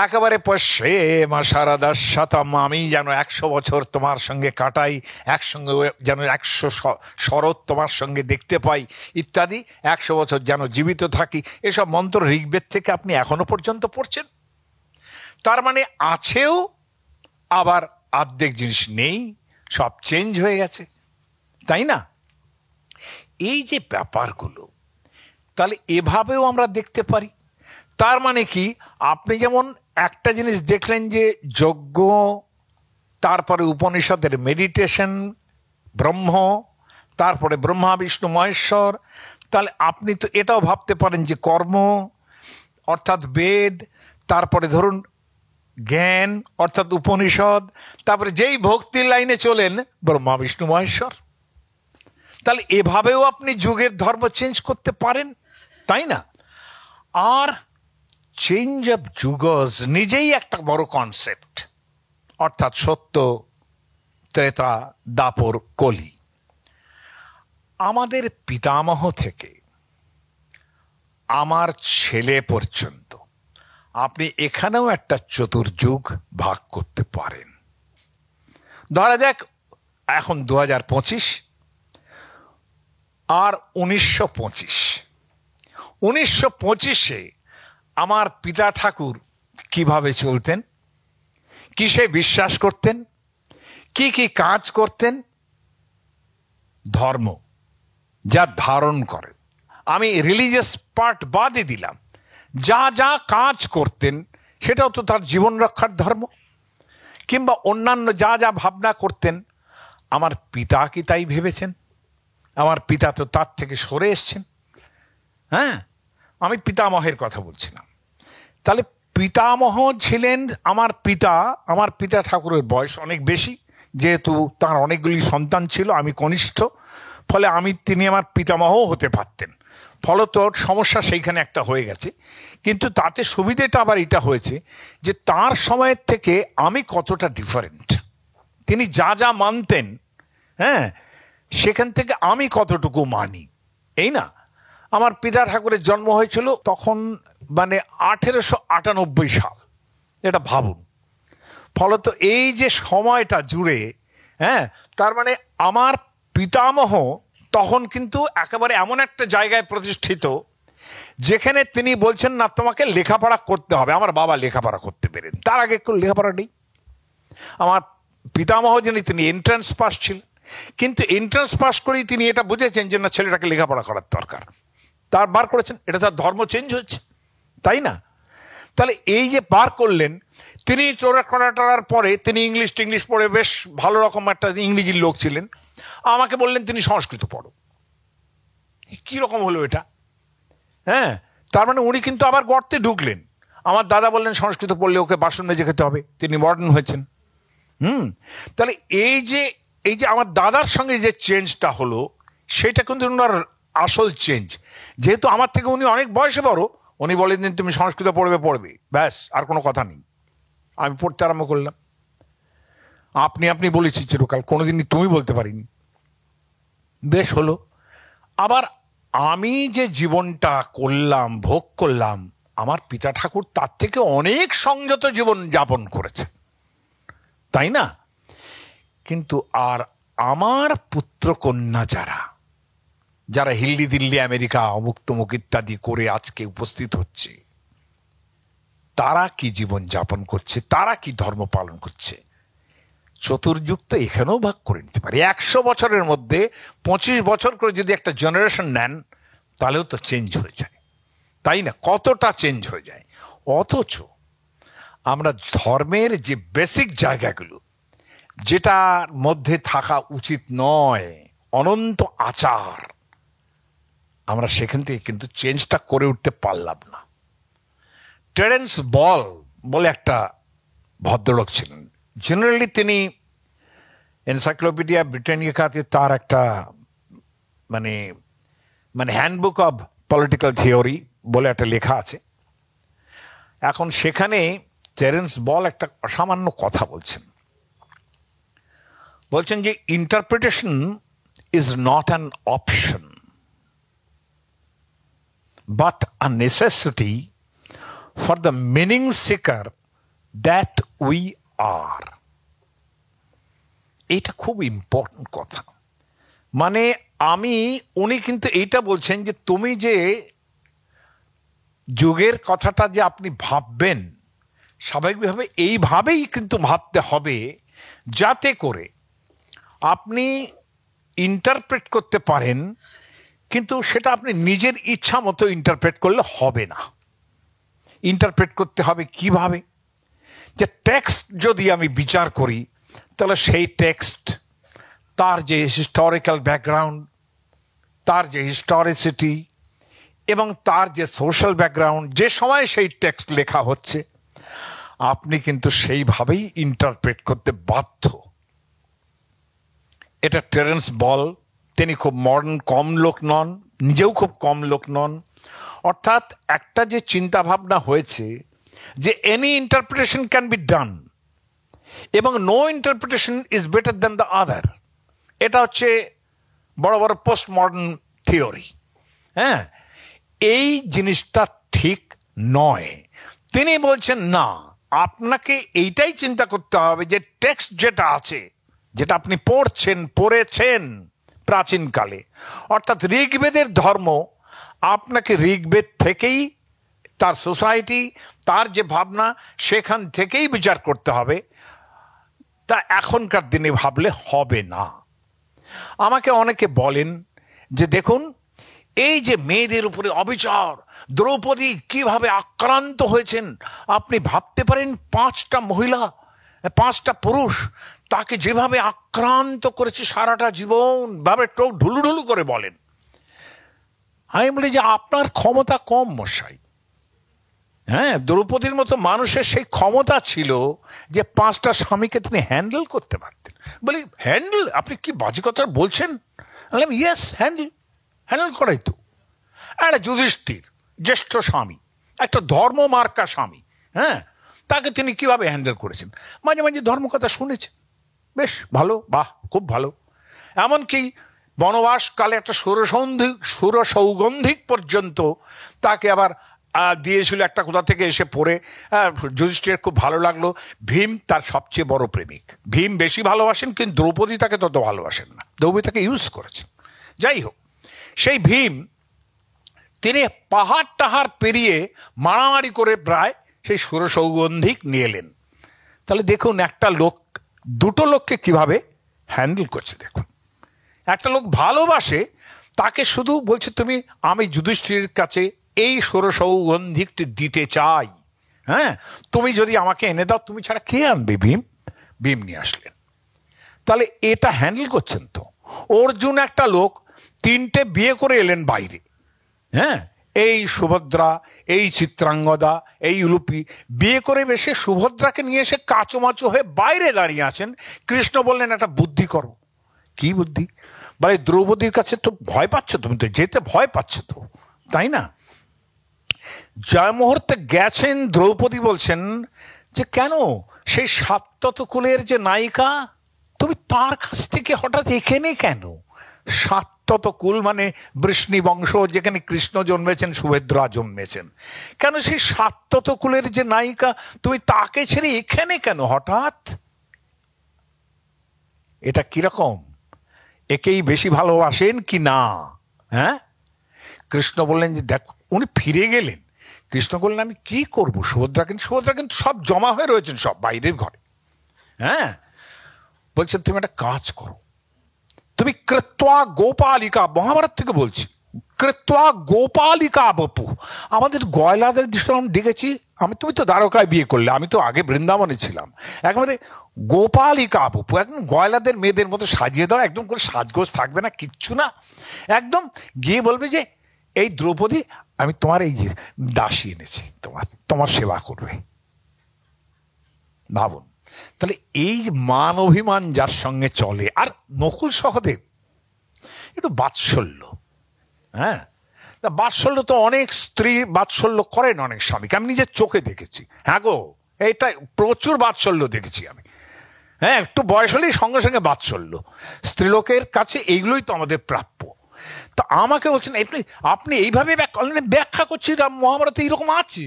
একেবারে পশে মাসারাদা শতম, আমি যেন 100 বছর তোমার সঙ্গে কাটাই, একসঙ্গে যেন 100 শরৎ তোমার সঙ্গে দেখতে পাই ইত্যাদি, 100 বছর যেন জীবিত থাকি, এসব মন্ত্র ঋগ্বেদ থেকে আপনি এখনো পর্যন্ত পড়ছেন। তার মানে আছেও, আবার আর্ধেক জিনিস নেই, সব চেঞ্জ হয়ে গেছে, তাই না? এই যে ব্যাপারগুলো, তাহলে এভাবেও আমরা দেখতে পারি। তার মানে কি, আপনি যেমন একটা জিনিস দেখলেন যে যজ্ঞ, তারপরে উপনিষদের মেডিটেশন, ব্রহ্ম, তারপরে ব্রহ্মা বিষ্ণু মহেশ্বর, তাহলে আপনি তো এটাও ভাবতে পারেন যে কর্ম অর্থাৎ বেদ, তারপরে ধরুন জ্ঞান অর্থাৎ উপনিষদ, তারপরে যেই ভক্তির লাইনে চলেন ব্রহ্মা বিষ্ণু মহেশ্বর। তাহলে এভাবেও আপনি যুগের ধর্ম চেঞ্জ করতে পারেন, তাই না? আর চেঞ্জ অফ যুগস নিজেই একটা বড় কনসেপ্ট, অর্থাৎ সত্য, ত্রেতা, দাপর, কলি। আমাদের পিতামহ থেকে আমার ছেলে পর্যন্ত আপনি এখানেও একটা চতুর্যুগ ভাগ করতে পারেন। ধরা যাক এখন 2025 আর 1925। 1925-এ আমার পিতা ঠাকুর কিভাবে চলতেন, কিসে বিশ্বাস করতেন, কি কি কাজ করতেন, ধর্ম যা ধারণ করেন, আমি রিলিজিয়াস পার্ট বাদই দিলাম, যা যা কাজ করতেন সেটাও তো তার জীবন রক্ষার ধর্ম, কিংবা অন্যান্য যা যা ভাবনা করতেন, আমার পিতা কি তাই ভেবেছেন? আমার পিতা তো তার থেকে সরে এসছেন। হ্যাঁ, আমি পিতামহের কথা বলছিলাম। তাহলে পিতামহ ছিলেন আমার পিতা। আমার পিতা ঠাকুরের বয়স অনেক বেশি, যেহেতু তার অনেকগুলি সন্তান ছিল, আমি কনিষ্ঠ, ফলে তিনি আমার পিতামহও হতে পারতেন। ফলত সমস্যা সেইখানে একটা হয়ে গেছে। কিন্তু তাতে সুবিধেটা আবার এটা হয়েছে যে তার সময়ের থেকে আমি কতটা ডিফারেন্ট, তিনি যা যা মানতেন, হ্যাঁ, সেখান থেকে আমি কতটুকু মানি, এই না? আমার পিতা ঠাকুরের জন্ম হয়েছিল তখন মানে 1898 সাল, এটা ভাবুন। ফলত এই যে সময়টা জুড়ে, হ্যাঁ, তার মানে আমার পিতামহ তখন কিন্তু একেবারে এমন একটা জায়গায় প্রতিষ্ঠিত যেখানে তিনি বলছেন না তোমাকে লেখাপড়া করতে হবে। আমার বাবা লেখাপড়া করতে পেরেন, তার আগে একটু লেখাপড়া নেই। আমার পিতামহ যিনি, তিনি এন্ট্রান্স পাস ছিলেন, কিন্তু এন্ট্রান্স পাস করেই তিনি এটা বুঝেছেন যে না, ছেলেটাকে লেখাপড়া করার দরকার, তার বার করেছেন। এটা তার ধর্ম চেঞ্জ হচ্ছে, তাই না? তাহলে এই যে বার করলেন, তিনি করার পরে তিনি ইংলিশ পড়ে বেশ ভালো রকম একটা ইংরেজির লোক ছিলেন। আমাকে বললেন তিনি সংস্কৃত পড়ো। কি রকম হলো এটা? হ্যাঁ, তার মানে উনি কিন্তু আবার গর্তে ঢুকলেন। আমার দাদা বললেন সংস্কৃত পড়লে ওকে বাসন মেজে খেতে হবে, তিনি মডার্ন হয়েছেন। তাহলে এই যে আমার দাদার সঙ্গে যে চেঞ্জটা হলো, সেটা কিন্তু ওনার আসল চেঞ্জ। যেহেতু আমার থেকে উনি অনেক বয়সে বড়, উনি বলেন তুমি সংস্কৃত পড়বে, ব্যাস, আর কোনো কথা নেই। আমি পড়তে আরম্ভ করলাম। আপনি বলেছি চিরকাল, কোনোদিনই তুমি বলতে পারিনি। বেশ হলো। আবার আমি যে জীবনটা করলাম, ভোগ করলাম, আমার পিতা ঠাকুর তার থেকে অনেক সংযত জীবন যাপন করেছে, তাই না? কিন্তু আর আমার পুত্র কন্যা যারা হিল্লি দিল্লি আমেরিকা অমুক তমুক ইত্যাদি করে আজকে উপস্থিত হচ্ছে, তারা কি জীবন যাপন করছে, তারা কি ধর্ম পালন করছে? চতুর্যুগ তো এখানেও ভাগ করে নিতে পারে। 100 বছরের মধ্যে 25 বছর করে যদি একটা জেনারেশন নেন, তাহলেও তো চেঞ্জ হয়ে যায়, তাই না? কতটা চেঞ্জ হয়ে যায়। অথচ আমরা ধর্মের যে বেসিক জায়গাগুলো, যেটার মধ্যে থাকা উচিত নয়, অনন্ত আচার, আমরা সেখান থেকে কিন্তু চেঞ্জটা করে উঠতে পারলাম না। টেরেন্স বল বলে একটা ভদ্রলোক ছিলেন, জেনারেলি তিনি এনসাইক্লোপিডিয়া ব্রিটানিকাতে তার একটা মানে হ্যান্ডবুক অব পলিটিক্যাল থিওরি বলে একটা লেখা আছে। এখন সেখানে টেরেন্স বল একটা অসামান্য কথা বলছেন যে interpretation is not an option but a necessity for the meaning seeker that we are. এটা খুব ইম্পর্টেন্ট কথা। মানে উনি কিন্তু এইটা বলছেন যে তুমি যে যুগের কথাটা যে আপনি ভাববেন, স্বাভাবিকভাবে এইভাবেই কিন্তু ভাবতে হবে যাতে করে আপনি ইন্টারপ্রেট করতে পারেন, কিন্তু সেটা আপনি নিজের ইচ্ছা মতো ইন্টারপ্রেট করলে হবে না। ইন্টারপ্রেট করতে হবে কিভাবে? যে টেক্সট যদি আমি বিচার করি, তাহলে সেই টেক্সট তার যে হিস্টোরিক্যাল ব্যাকগ্রাউন্ড, তার যে হিস্টোরিসিটি এবং তার যে সোশ্যাল ব্যাকগ্রাউন্ড, যে সময় সেই টেক্সট লেখা হচ্ছে, আপনি কিন্তু সেইভাবেই ইন্টারপ্রেট করতে বাধ্য। এটা টেরেন্স বল, তিনি খুব মডার্ন কম লোক নন, নিজেও খুব কম লোক নন। অর্থাৎ একটা যে চিন্তাভাবনা হয়েছে যে any interpretation can be done এবং no interpretation is better than the other, এটা হচ্ছে বড় বড় পোস্ট মডার্ন থিওরি। হ্যাঁ, এই জিনিসটা ঠিক নয়। তিনি বলছেন না, আপনাকে এইটাই চিন্তা করতে হবে যে টেক্সট যেটা আছে, যেটা আপনি পড়েছেন প্রাচীনকালে, অর্থাৎ ঋগ্বেদের ধর্ম, আপনাকে ঋগ্বেদ থেকেই তার সোসাইটি, তার যে ভাবনা, সেখান থেকেই বিচার করতে হবে। তা এখনকার দিনে ভাবলে হবে না। আমাকে অনেকে বলেন যে দেখুন, এই যে মেয়েদের উপরে অবিচার, দ্রৌপদী কিভাবে আক্রান্ত হয়েছেন, আপনি ভাবতে পারেন 5টা মহিলা, 5টা পুরুষ তাকে যেভাবে আক্রান্ত করেছে সারাটা জীবন, ভাবে চোখ ঢুলুঢুলু করে বলেন। আমি বলি যে আপনার ক্ষমতা কম মশাই। হ্যাঁ, দ্রৌপদীর মতো মানুষের সেই ক্ষমতা ছিল যে 5টা স্বামীকে তিনি হ্যান্ডেল করতে পারতেন। বলি হ্যান্ডেল, আপনি কি বাজে কথা বলছেন? বললাম ইয়েস, হ্যান্ডেল করাই তো। একটা যুধিষ্ঠির জ্যেষ্ঠ স্বামী, একটা ধর্মমার্কা স্বামী, হ্যাঁ, তাকে তিনি কিভাবে হ্যান্ডেল করেছেন। মাঝে মাঝে ধর্মকথা শুনেছেন, বেশ ভালো, বাহ, খুব ভালো। এমনকি বনবাসকালে একটা সুরসৌগন্ধিক পর্যন্ত তাকে আবার দিয়েছিল একটা কোথা থেকে এসে পড়ে। যুধিষ্ঠিরের খুব ভালো লাগলো। ভীম তার সবচেয়ে বড় প্রেমিক, ভীম বেশি ভালোবাসেন, কিন্তু দ্রৌপদী তাকে তত ভালোবাসেন না, দ্রৌপদী তাকে ইউজ করেছেন। যাই হোক, সেই ভীম তিনি পাহাড় টাহাড় পেরিয়ে মারামারি করে প্রায় সেই সুরসৌগন্ধিক নিয়ে এলেন। তাহলে দেখুন একটা লোক দুটো লোককে কিভাবে হ্যান্ডেল করছে। দেখুন, একটা লোক ভালোবাসে, তাকে শুধু বলছে তুমি, আমি যুধিষ্ঠিরের কাছে এই সুরসৌগন্ধিকটি দিতে চাই, হ্যাঁ, তুমি যদি আমাকে এনে দাও, তুমি ছাড়া কে আনবে? ভীম নিয়ে আসলেন। তাহলে এটা হ্যান্ডেল করছেন তো। অর্জুন একটা লোক 3টে বিয়ে করে এলেন বাইরে, হ্যাঁ, এই সুভদ্রা, এই চিত্রাঙ্গদা, এই উলুপি বিয়ে করে বেশে সুভদ্রাকে নিয়ে এসে কাচুমাচু হয়ে বাইরে দাঁড়িয়ে আছেন। কৃষ্ণ বললেন একটা বুদ্ধি করো। কি বুদ্ধি? বলে দ্রৌপদীর কাছে তো ভয় পাচ্ছ, তুমি তো যেতে ভয় পাচ্ছ তো, তাই না? যে মুহূর্তে গেছেন, দ্রৌপদী বলছেন যে কেন, সেই সাত্যতকুলের যে নায়িকা, তুমি তার কাছ থেকে হঠাৎ এখানে কেন? সাত্যতকুল মানে বৃষ্ণি বংশ, যেখানে কৃষ্ণ জন্মেছেন, সুভদ্রা জন্মেছেন। কেন সেই সাত্যতকুলের যে নায়িকা, তুমি তাকে ছেড়ে এখানে কেন হঠাৎ? এটা কিরকম? একেই বেশি ভালোবাসেন কি না? হ্যাঁ, কৃষ্ণ বললেন যে দেখ, উনি ফিরে গেলেন। কৃষ্ণ বললেন আমি কি করবো, সুভদ্রা কিন্তু সব জমা হয়ে রয়েছেন, সব বাইরের ঘরে। হ্যাঁ, বলছেন তুমি একটা কাজ করো, তুমি কৃত্বা গোপালিকা, মহাভারত থেকে বলছি, কৃত্বা গোপালিকা বপু। আমাদের গয়লাদের দৃশ্য আমি দেখেছি, তুমি তো দ্বারকায় বিয়ে করলে, আমি তো আগে বৃন্দাবনে ছিলাম। একেবারে গোপালিকা বপু, একদম গয়লাদের মেয়েদের মতো সাজিয়ে দাও, একদম করে সাজগোজ থাকবে না, কিচ্ছু না, একদম গিয়ে বলবে যে এই দ্রৌপদী, আমি তোমার এই যে দাসী এনেছি, তোমার সেবা করবে। ভাবুন তাহলে এই মান অভিমান যার সঙ্গে চলে। আর নকুল সহদেব একটু বাৎসল্য, হ্যাঁ, বাৎসল্য তো অনেক স্ত্রী বাৎসল্য করেন অনেক স্বামীকে, আমি নিজের চোখে দেখেছি। হ্যাঁ গো, এইটা প্রচুর বাৎসল্য দেখেছি আমি। হ্যাঁ, একটু বয়স হলেই সঙ্গে সঙ্গে বাৎসল্য। স্ত্রীলোকের কাছে এইগুলোই তো আমাদের প্রাপ্য। তা আমাকে বলছেন আপনি এইভাবে ব্যাখ্যা করছি মহাভারতে এইরকম আছে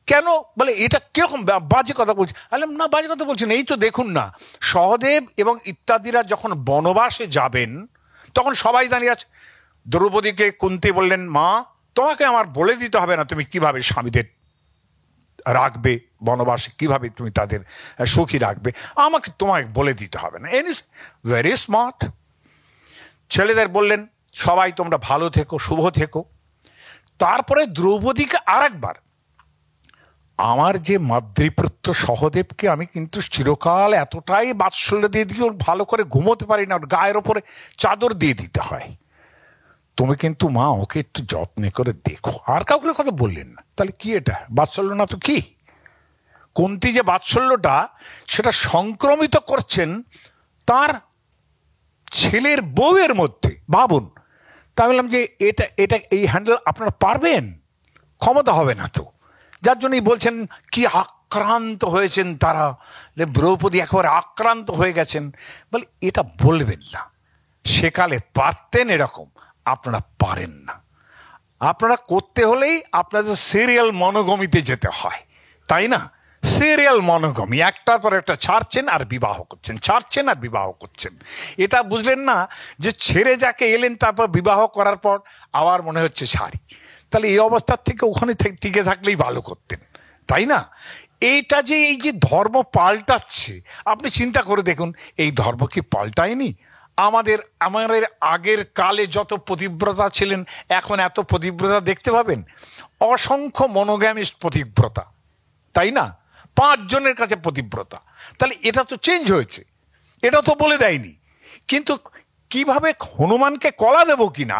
কেন? বলে এটা কিরকম বাজে কথা বলছি। না, বাজে কথা বলছেন, এই তো দেখুন না, সহদেব এবং ইত্যাদিরা যখন বনবাসে যাবেন তখন সবাই দাঁড়িয়ে আছে। দ্রৌপদীকে কুন্তী বললেন, মা তোমাকে আমার বলে দিতে হবে না তুমি কিভাবে স্বামীদের রাখবে, বনবাসে কিভাবে তুমি তাদের সুখী রাখবে, আমাকে তোমাকে বলে দিতে হবে না। Any very smart. ছেলেদের বললেন, সবাই তোমরা ভালো থেকো, শুভ থেকো। তারপরে দ্রৌপদীকে আর একবার, আমার যে মাতৃপুত্র সহদেবকে আমি কিন্তু চিরকাল এতটাই বাৎসল্য দিয়ে দিই, ওর ভালো করে ঘুমোতে পারি না, ওর গায়ের ওপরে চাদর দিয়ে দিতে হয়। তুমি কিন্তু মা ওকে একটু যত্নে করে দেখো। আর কাউকে কথা বললেন না। তাহলে কি এটা বাৎসল্য না তো কি? কুন্তী যে বাৎসল্যটা সেটা সংক্রমিত করছেন তার ছেলের বউয়ের মধ্যে। ভাবুন, তা বললাম যে এটা এই হ্যান্ডেল আপনারা পারবেন? ক্ষমতা হবে না তো। যার জন্যই বলছেন কি আক্রান্ত হয়েছেন তারা, দ্রৌপদী একেবারে আক্রান্ত হয়ে গেছেন। বলে এটা বলবেন না, সেকালে পারতেন এরকম, আপনারা পারেন না। আপনারা করতে হলেই আপনাদের সিরিয়াল মনোগমিতে যেতে হয়, তাই না? সিরিয়াল মনোগমি, একটার পর একটা ছাড়ছেন আর বিবাহ করছেন, ছাড়ছেন আর বিবাহ করছেন। এটা বুঝলেন না যে ছেড়ে যাকে এলেন তারপর বিবাহ করার পর আবার মনে হচ্ছে ছাড়ি। তাহলে এই অবস্থার থেকে ওখানে টিকে থাকলেই ভালো করতেন, তাই না? এইটা যে এই যে ধর্ম পাল্টাচ্ছে, আপনি চিন্তা করে দেখুন, এই ধর্ম কি পাল্টায়নি? আমাদের আগের কালে যত পতিব্রতা ছিলেন, এখন এত পতিব্রতা দেখতে পাবেন? অসংখ্য মনোগ্যামিস্ট পতিব্রতা, তাই না? 5 জনের কাছে পতিব্রতা। তাহলে এটা তো চেঞ্জ হয়েছে, এটা তো বলে দেয়নি। কিন্তু কিভাবে হনুমানকে কলা দেব কিনা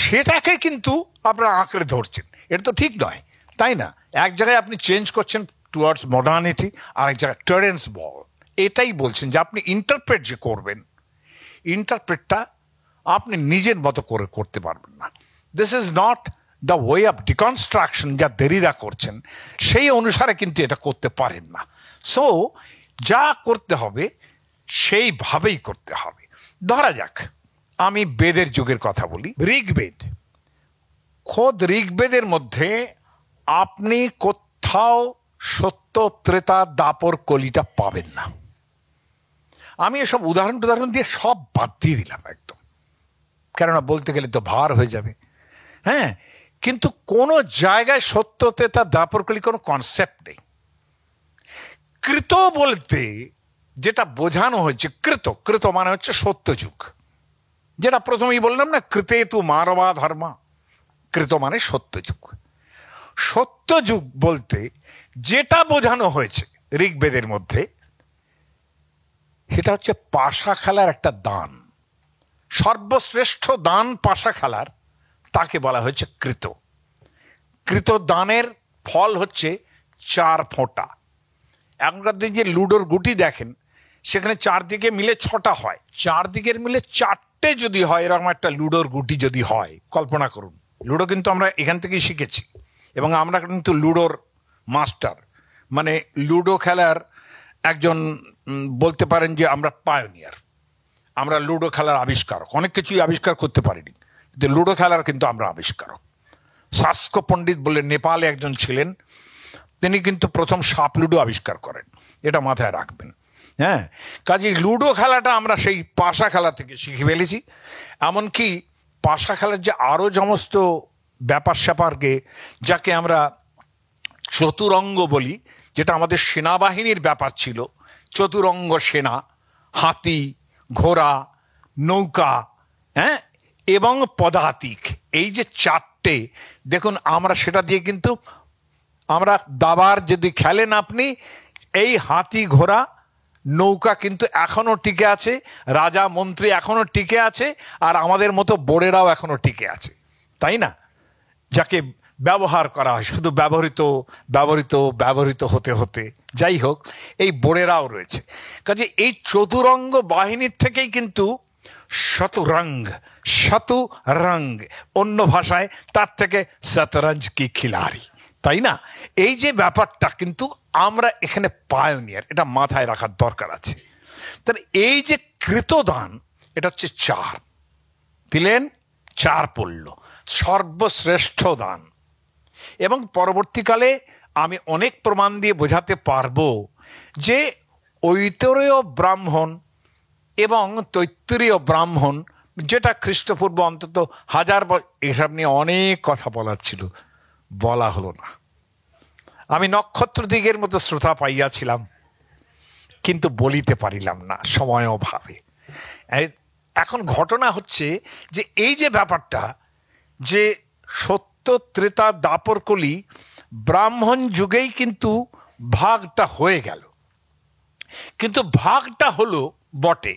সেটাকে কিন্তু আপনারা আঁকড়ে ধরছেন। এটা তো ঠিক নয়, তাই না? এক জায়গায় আপনি চেঞ্জ করছেন টুয়ার্ডস মডার্নিটি, আর এক জায়গায় টেরেন্স বল। এটাই বলছেন যে আপনি ইন্টারপ্রেট যে করবেন, ইন্টারপ্রেটটা আপনি নিজের মতো করে করতে পারবেন না। This is not the way of deconstruction যা দেরিরা করছেন, সেই অনুসারে কিন্তু এটা করতে পারেন না। সো যা করতে হবে সেইভাবেই করতে হবে। ধরা যাক আমি বেদের যুগের কথা বলি, ঋগ্বেদ। খোদ ঋগ্বেদের মধ্যে আপনি কোথাও সত্য, ত্রেতা, দাপর, কলিটা পাবেন না। আমি এসব উদাহরণ দিয়ে সব বাদ দিয়ে দিলাম একদম, কেননা বলতে গেলে তো ভার হয়ে যাবে। হ্যাঁ, কিন্তু কোনো জায়গায় সত্য, ত্রেতা, দাপর, কলি কোনো কনসেপ্ট নেই। কৃত বলতে যেটা বোঝানো হয়েছে, কৃত মানে হচ্ছে সত্যযুগ, যেটা প্রথমেই বললাম না, কৃতে তু মানবা ধর্মা। কৃত মানে সত্যযুগ। সত্যযুগ বলতে যেটা বোঝানো হয়েছে ঋগ্বেদের মধ্যে, সেটা হচ্ছে পাশা খেলার একটা দান। সর্বশ্রেষ্ঠ দান পাশা খেলার, তাকে বলা হয়েছে কৃত। কৃত দানের ফল হচ্ছে 4 ফোঁটা। এখনকার দিন যে লুডোর গুটি দেখেন, সেখানে 4 দিকে মিলে 6টা হয়। 4 দিকের মিলে 4টে যদি হয়, এরকম একটা লুডোর গুটি যদি হয়, কল্পনা করুন। লুডো কিন্তু আমরা এখান থেকেই শিখেছি, এবং আমরা কিন্তু লুডোর মাস্টার, মানে লুডো খেলার একজন বলতে পারেন যে আমরা পায়োনিয়ার। আমরা লুডো খেলার আবিষ্কারক। অনেক কিছুই আবিষ্কার করতে পারিনি, কিন্তু লুডো খেলার কিন্তু আমরা আবিষ্কারক। শাস্ক পণ্ডিত বলে নেপালে একজন ছিলেন, তিনি কিন্তু প্রথম সাপ লুডো আবিষ্কার করেন, এটা মাথায় রাখবেন। হ্যাঁ, কাজেই লুডো খেলাটা আমরা সেই পাশা খেলা থেকে শিখে ফেলেছি। এমনকি পাশা খেলার যে আরও সমস্ত ব্যাপার স্যাপারকে, যাকে আমরা চতুরঙ্গ বলি, যেটা আমাদের সেনাবাহিনীর ব্যাপার ছিল, চতুরঙ্গ সেনা, হাতি, ঘোড়া, নৌকা, হ্যাঁ, এবং পদাতিক, এই যে 4টে, দেখুন আমরা সেটা দিয়ে কিন্তু আমরা দাবার যদি খেলেন আপনি, এই হাতি, ঘোড়া, নৌকা কিন্তু এখনো টিকে আছে, রাজা মন্ত্রী এখনো টিকে আছে, আর আমাদের মতো বোড়েরাও এখনো টিকে আছে, তাই না? যাকে ব্যবহার করা হয়, শুধু ব্যবহৃত ব্যবহৃত ব্যবহৃত হতে হতে, যাই হোক, এই বোড়েরাও রয়েছে। কাজে এই চতুরঙ্গ বাহিনীর থেকেই কিন্তু শতরঙ্গ, অন্য ভাষায় তার থেকে শতরঞ্জ কি খিলাড়ি, তাই না? এই যে ব্যাপারটা কিন্তু আমরা এখানে পায়োনিয়ার, এটা মাথায় রাখার দরকার আছে। তাহলে এই যে কৃতদান, এটা হচ্ছে 4 দিলেন, 4 পড়ল, সর্বশ্রেষ্ঠ দান। এবং পরবর্তীকালে আমি অনেক প্রমাণ দিয়ে বোঝাতে পারবো যে ঐতরেয় ব্রাহ্মণ এবং তৈত্তরীয় ব্রাহ্মণ, যেটা খ্রিস্টপূর্ব অন্তত 1000 এসব নিয়ে অনেক কথা বলার ছিল, বলা হলো না। আমি নক্ষত্র দিগের মতো শ্রোতা পাইয়াছিলাম, কিন্তু বলিতে পারিলাম না সময় অভাবে। এখন ঘটনা হচ্ছে যে এই যে ব্যাপারটা, যে সত্য ত্রেতা দাপর কলি ব্রাহ্মণ যুগেই কিন্তু ভাগটা হয়ে গেল, কিন্তু ভাগটা হলো বটে,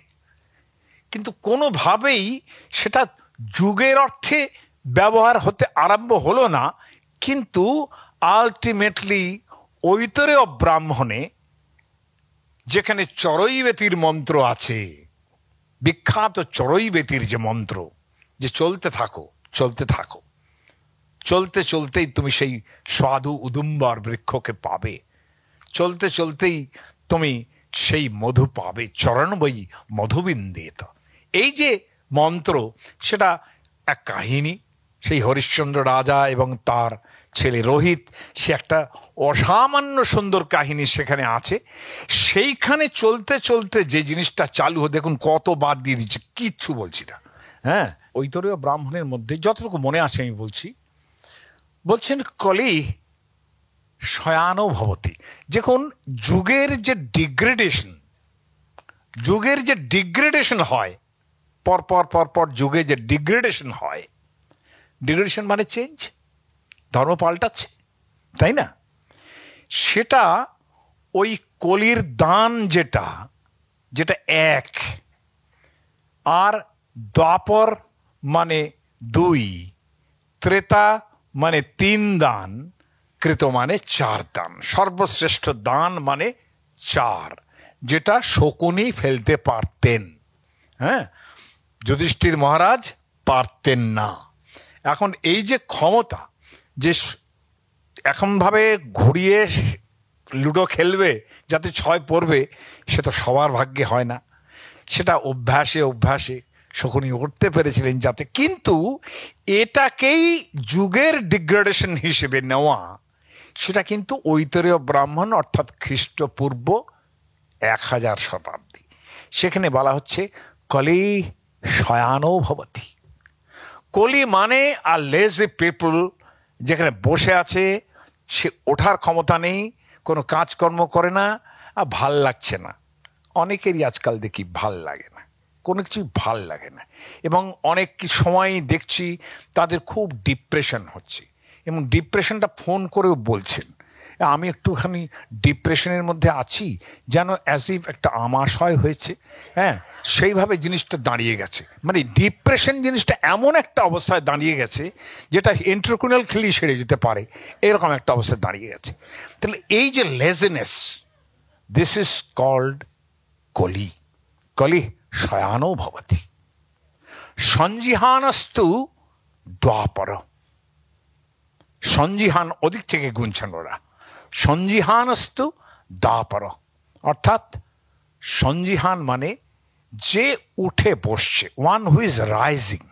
কিন্তু কোনোভাবেই সেটা যুগের অর্থে ব্যবহার হতে আরম্ভ হলো না। কিন্তু আলটিমেটলি ঐতরেয় ব্রাহ্মণে, যেখানে চড়ৈবেতির মন্ত্র আছে, বিখ্যাত চড়ৈবেতির যে মন্ত্র, যে চলতে থাকো চলতে থাকো, চলতে চলতেই তুমি সেই সাধু উদুম্বর বৃক্ষকে পাবে, চলতে চলতেই তুমি সেই মধু পাবে, চরণবৈ মধুবিন্দিত। এই যে মন্ত্র, সেটা এক কাহিনী। সেই হরিশ্চন্দ্র রাজা এবং তার ছেলে রোহিত, সে একটা অসামান্য সুন্দর কাহিনী সেখানে আছে। সেইখানে চলতে চলতে যে জিনিসটা চালু হয়, দেখুন কত বাদ দিয়ে দিচ্ছে, কিচ্ছু বলছি না। হ্যাঁ, ঐতরীয় ব্রাহ্মণের মধ্যে যতটুকু মনে আছে আমি বলছেন কলি শয়ানো ভবতি। দেখুন যুগের যে ডিগ্রেডেশন হয়, পর যুগে যে ডিগ্রেডেশন হয়, ডিগ্রেডেশন মানে চেঞ্জ, ধর্ম পাল্টাচ্ছে, তাই না? সেটা ওই কলির দান যেটা 1, আর দ্বাপর মানে 2, ত্রেতা মানে 3 দান, কৃত মানে 4 দান, সর্বশ্রেষ্ঠ দান মানে 4, যেটা শকুনি ফেলতে পারতেন। হ্যাঁ, যুধিষ্ঠির মহারাজ পারতেন না। এখন এই যে ক্ষমতা, যে এখনভাবে ঘুরিয়ে লুডো খেলবে যাতে 6 পড়বে, সে তো সবার ভাগ্যে হয় না। সেটা অভ্যাসে শকুনি উঠতে পেরেছিলেন যাতে। কিন্তু এটাকেই যুগের ডিগ্রেডেশন হিসেবে নেওয়া, সেটা কিন্তু ঐতরীয় ব্রাহ্মণ, অর্থাৎ খ্রিস্টপূর্ব 1000 শতাব্দী। সেখানে বলা হচ্ছে কলি শয়ানো ভবতি। কলি মানে আর লেজি পিপল, যেখানে বসে আছে, সে ওঠার ক্ষমতা নেই, কোনো কাজকর্ম করে না, আর ভাল লাগছে না। অনেকেরই আজকাল দেখি ভাল লাগে না, কোনো কিছুই ভাল লাগে না। এবং অনেক সময় দেখছি তাদের খুব ডিপ্রেশন হচ্ছে, এবং ডিপ্রেশনটা ফোন করেও বলছেন আমি একটুখানি ডিপ্রেশনের মধ্যে আছি, যেন অ্যাজ ইফ একটা আমাশয় হয়েছে। হ্যাঁ, সেইভাবে জিনিসটা দাঁড়িয়ে গেছে। মানে ডিপ্রেশন জিনিসটা এমন একটা অবস্থায় দাঁড়িয়ে গেছে, যেটা এন্ট্রোকুনাল খেলেই সেরে যেতে পারে, এরকম একটা অবস্থায় দাঁড়িয়ে গেছে। তাহলে এই যে লেজিনেস, দিস ইজ কল্ড কলি শয়ানো ভবতি। সঞ্জিহানস্তু দ্বাপর, সঞ্জিহান ওদিক থেকে গুনছেন ওরা, সঞ্জিহানস্তু দ্বাপর, অর্থাৎ সঞ্জিহান মানে যে উঠে বসছে, ওয়ান হু ইজ রাইজিং।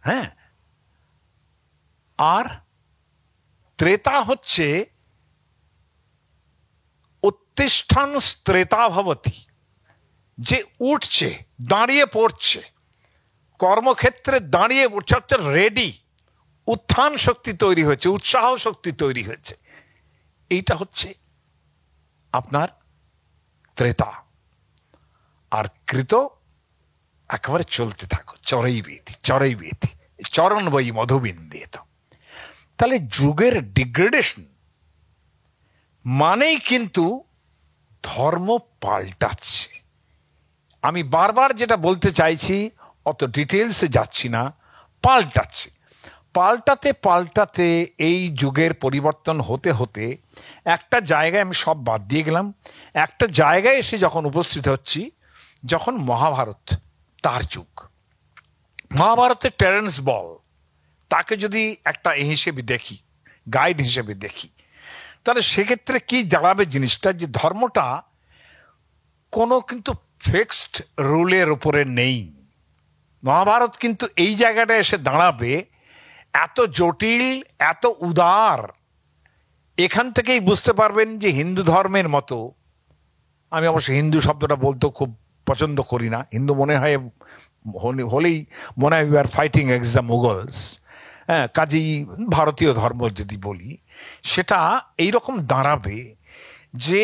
হ্যাঁ, আর ত্রেতা হচ্ছে উত্তিষ্ঠান ত্রেতা ভবতি, যে উঠছে, দাঁড়িয়ে পড়ছে, কর্মক্ষেত্রে দাঁড়িয়ে পড়ছে, অর্থাৎ রেডি, উত্থান শক্তি তৈরি হয়েছে, উৎসাহ শক্তি তৈরি হয়েছে। এইটা হচ্ছে আপনার ত্রেতা। আর কৃত একেবারে চলতে থাকো, চড়ৈবেতি চরণ বই মধুবিন্দিত। তাহলে যুগের ডিগ্রেডেশন মানেই কিন্তু ধর্ম পাল্টাচ্ছে। আমি বারবার যেটা বলতে চাইছি, অত ডিটেলসে যাচ্ছি না, পাল্টাতে পাল্টাতে এই যুগের পরিবর্তন হতে হতে একটা জায়গায় আমি সব বাদ দিয়ে গেলাম, একটা জায়গায় এসে যখন উপস্থিত হচ্ছি, যখন মহাভারত তার যুগ। মহাভারতের টেরেন্স বল, তাকে যদি একটা হিসেবে দেখি, গাইড হিসেবে দেখি, তাহলে সেক্ষেত্রে কি দাঁড়াবে জিনিসটা, যে ধর্মটা কোনো কিন্তু ফিক্সড রুলের উপরে নেই। মহাভারত কিন্তু এই জায়গাটা এসে দাঁড়াবে এত জটিল, এত উদার। এখান থেকেই বুঝতে পারবেন যে হিন্দু ধর্মের মতো, আমি অবশ্য হিন্দু শব্দটা বলতে খুব পছন্দ করি না, হিন্দু মনে হয় হলেই মনে হয় we are fighting against the Mughals. হ্যাঁ, কাজেই ভারতীয় ধর্ম যদি বলি, সেটা এইরকম দাঁড়াবে যে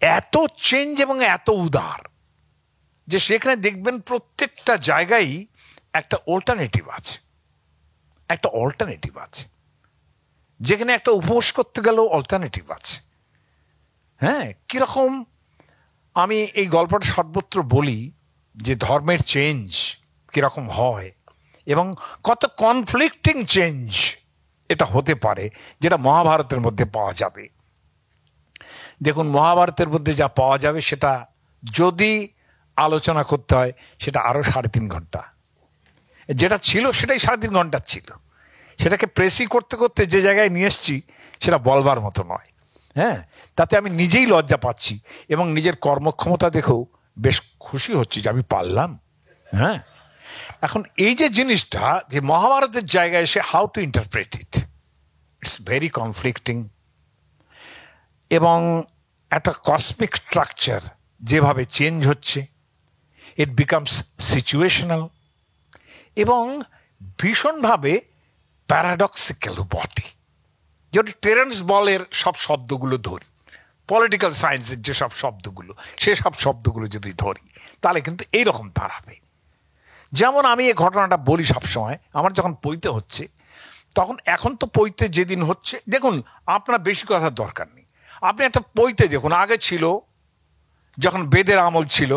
এত চেঞ্জ এবং এত উদার, যে সেখানে দেখবেন প্রত্যেকটা জায়গায় একটা অল্টারনেটিভ আছে, একটা অল্টারনেটিভ আছে। যেখানে একটা উপোস করতে গেলেও অল্টারনেটিভ আছে। হ্যাঁ, কিরকম আমি এই গল্পটা সর্বত্র বলি যে ধর্মের চেঞ্জ কিরকম হয় এবং কত কনফ্লিক্টিং চেঞ্জ এটা হতে পারে, যেটা মহাভারতের মধ্যে পাওয়া যাবে। দেখুন, মহাভারতের মধ্যে যা পাওয়া যাবে সেটা যদি আলোচনা করতে হয় সেটা আরও 3.5 ঘন্টা। যেটা ছিল সেটাই 3.5 ঘন্টার ছিল। সেটাকে প্রেসি করতে করতে যে জায়গায় নিয়ে এসছি সেটা বলবার মতো নয়। হ্যাঁ, তাতে আমি নিজেই লজ্জা পাচ্ছি এবং নিজের কর্মক্ষমতা দেখেও বেশ খুশি হচ্ছি যে আমি পারলাম। হ্যাঁ, এখন এই যে জিনিসটা, যে মহাভারতের জায়গায় এসে how to interpret it, it's very conflicting. এবং একটা কসমিক স্ট্রাকচার যেভাবে চেঞ্জ হচ্ছে, ইট বিকামস সিচুয়েশনাল এবং ভীষণভাবে প্যারাডক্সিক্যাল বটে। যদি টেরেন্স বলের সব শব্দগুলো ধরি, পলিটিক্যাল সায়েন্সের যেসব শব্দগুলো, সেসব শব্দগুলো যদি ধরি, তাহলে কিন্তু এইরকম দাঁড়াবে। যেমন আমি এই ঘটনাটা বলি সবসময়, আমার যখন পৈতে হচ্ছে তখন, এখন তো পৈতে যেদিন হচ্ছে, দেখুন আপনার বেশি কথার দরকার নেই, আপনি একটা পৈতে দেখুন। আগে ছিল, যখন বেদের আমল ছিল,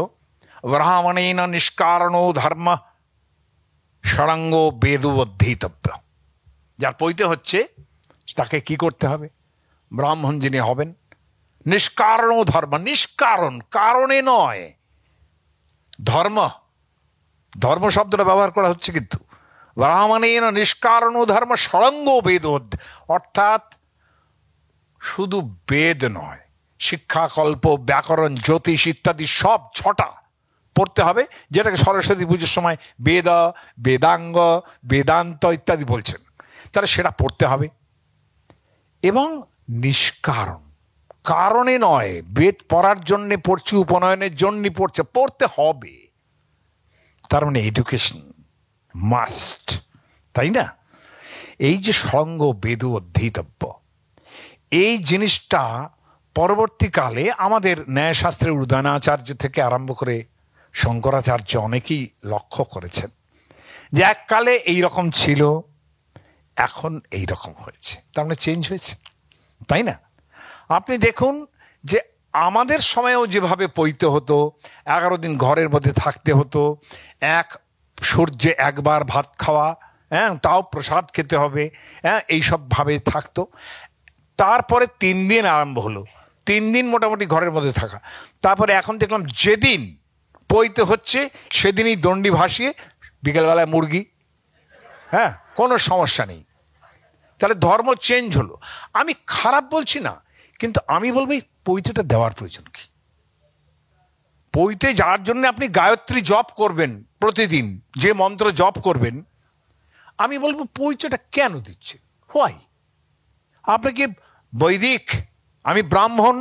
ব্রাহ্মণেন নিষ্কারণ ধর্ম ষড়ঙ্গ বেদোদ্ধেতব্য, যার পৈতে হচ্ছে তাকে কি করতে হবে? ব্রাহ্মণ যিনি হবেন, নিষ্কারণ ধর্ম, নিষ্কারণ, কারণে নয়, ধর্ম, ধর্ম শব্দটা ব্যবহার করা হচ্ছে, কিন্তু ব্রাহ্মণেন নিষ্কারণ ধর্ম ষড়ঙ্গ বেদ, অর্থাৎ শুধু বেদ নয়, শিক্ষা, কল্প, ব্যাকরণ, জ্যোতিষ ইত্যাদি সব 6টা পড়তে হবে, যেটাকে সরস্বতী পুজোর সময় বেদ, বেদাঙ্গ, বেদান্ত ইত্যাদি বলছেন, তাহলে সেটা পড়তে হবে। এবং নিষ্কারণ, কারণে নয়, বেদ পড়ার জন্যে পড়ছি, উপনয়নের জন্য পড়ছে, পড়তে হবে। তার মানে এডুকেশন মাস্ট, তাই না? এই যে সঙ্গ বেদ অধ্যেতব্য, এই জিনিসটা পরবর্তীকালে আমাদের ন্যায়শাস্ত্রের উদয়নাচার্য থেকে আরম্ভ করে শঙ্করাচার্য অনেকেই লক্ষ্য করেছেন যে এককালে এইরকম ছিল, এখন এইরকম হয়েছে, তার মানে চেঞ্জ হয়েছে, তাই না? আপনি দেখুন যে আমাদের সময়েও যেভাবে পৈতে হতো, 11 দিন ঘরের মধ্যে থাকতে হতো, সূর্যে একবার ভাত খাওয়া, হ্যাঁ, তাও প্রসাদ খেতে হবে, হ্যাঁ, এইসব ভাবে থাকতো। তারপরে 3 দিন আরম্ভ হলো, 3 দিন মোটামুটি ঘরের মধ্যে থাকা। তারপরে এখন দেখলাম যেদিন পৈতে হচ্ছে সেদিনই দণ্ডি ভাসিয়ে বিকেলবেলায় মুরগি, হ্যাঁ, কোনো সমস্যা নেই। তাহলে ধর্ম চেঞ্জ হলো। আমি খারাপ বলছি না, কিন্তু আমি বলবো এই পৈতেটা দেওয়ার প্রয়োজন কি? পৈতে যার জন্য আপনি গায়ত্রী জপ করবেন প্রতিদিন, যে মন্ত্র জপ করবেন, আমি বলবো পৈতেটা কেন দিচ্ছে? হোয়াই? আপনি কি বৈদিক, আমি ব্রাহ্মণ,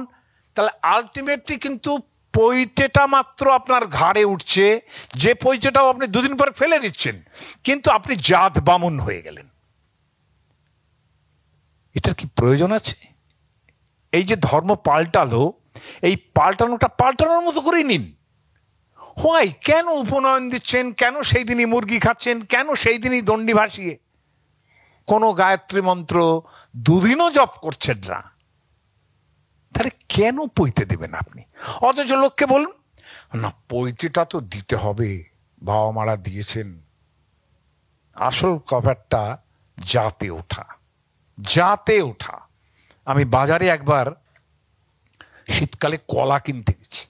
তাহলে আলটিমেটলি কিন্তু পৈতেটা মাত্র আপনার ঘাড়ে উঠছে, যে পৈতেটাও আপনি 2 দিন পরে ফেলে দিচ্ছেন, কিন্তু আপনি জাত বামুন হয়ে গেলেন। এটার কি প্রয়োজন আছে? এই যে ধর্ম পাল্টালো, এই পাল্টানোটা পাল্টানোর মতো করেই নিন। হোয়াই? কেন উপনয়ন দিচ্ছেন? কেন সেই দিনই মুরগি খাচ্ছেন? কেন সেই দিনই দণ্ডি ভাসিয়ে? কোনো গায়ত্রী মন্ত্র 2 দিনও জপ করছেন না, তাহলে কেন পৈতে দেবেন আপনি? অথচ লোককে বলুন না, পৈতেটা তো দিতে হবে, বাবা মারা দিয়েছেন, আসল ব্যাপারটা জাতে ওঠা, জাতে ওঠা। আমি বাজারে একবার শীতকালে কলা কিনতে গেছি,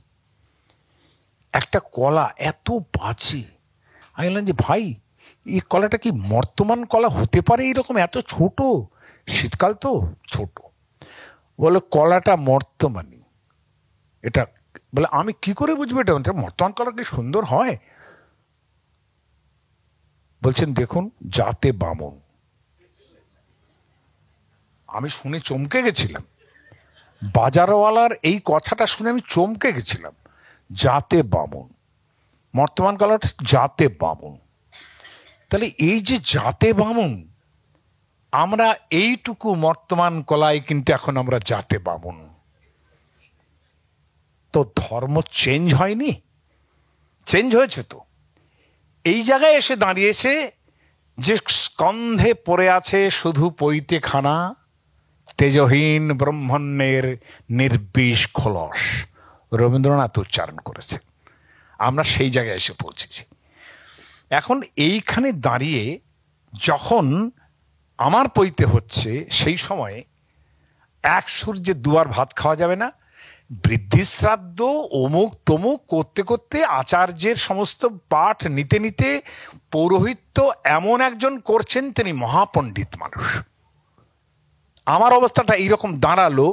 একটা কলা এত বাজে, আমি বললাম যে ভাই এই কলাটা কি বর্তমান কলা হতে পারে এইরকম এত ছোট? শীতকাল তো ছোট। বলে কলাটা মর্তমানি। এটা বলে আমি কি করে বুঝবো এটা মর্তমান কলা কি সুন্দর হয়? বলছেন দেখুন জাতে বামন। আমি শুনে চমকে গেছিলাম, বাজারওয়ালার এই কথাটা শুনে আমি চমকে গেছিলাম। জাতে বামন, বর্তমান কলাটা জাতে বামন। তাহলে এই যে জাতে বামন, আমরা এইটুকু বর্তমান কলায় কিন্তু এখন আমরা জাতে বামন। তো ধর্ম চেঞ্জ হয়নি? চেঞ্জ হয়েছে তো। এই জায়গায় এসে দাঁড়িয়েছে যে স্কন্ধে পড়ে আছে শুধু পৈতেখানা, তেজহীন ব্রহ্মণ্যের নির্বিষ খোলস, রবীন্দ্রনাথ উচ্চারণ করেছে। আমরা সেই জায়গায় এসে পৌঁছেছি। এখন এইখানে দাঁড়িয়ে যখন আমার পৈতে হচ্ছে, সেই সময়ে এক সূর্যে দুবার ভাত খাওয়া যাবে না, বৃদ্ধি শ্রাদ্ধ অমুক তমুক করতে করতে আচার্যের সমস্ত পাঠ নিতে নিতে পৌরোহিত্য এমন একজন করছেন তিনি মহাপণ্ডিত মানুষ। আমার অবস্থাটা এইরকম দাঁড়ালো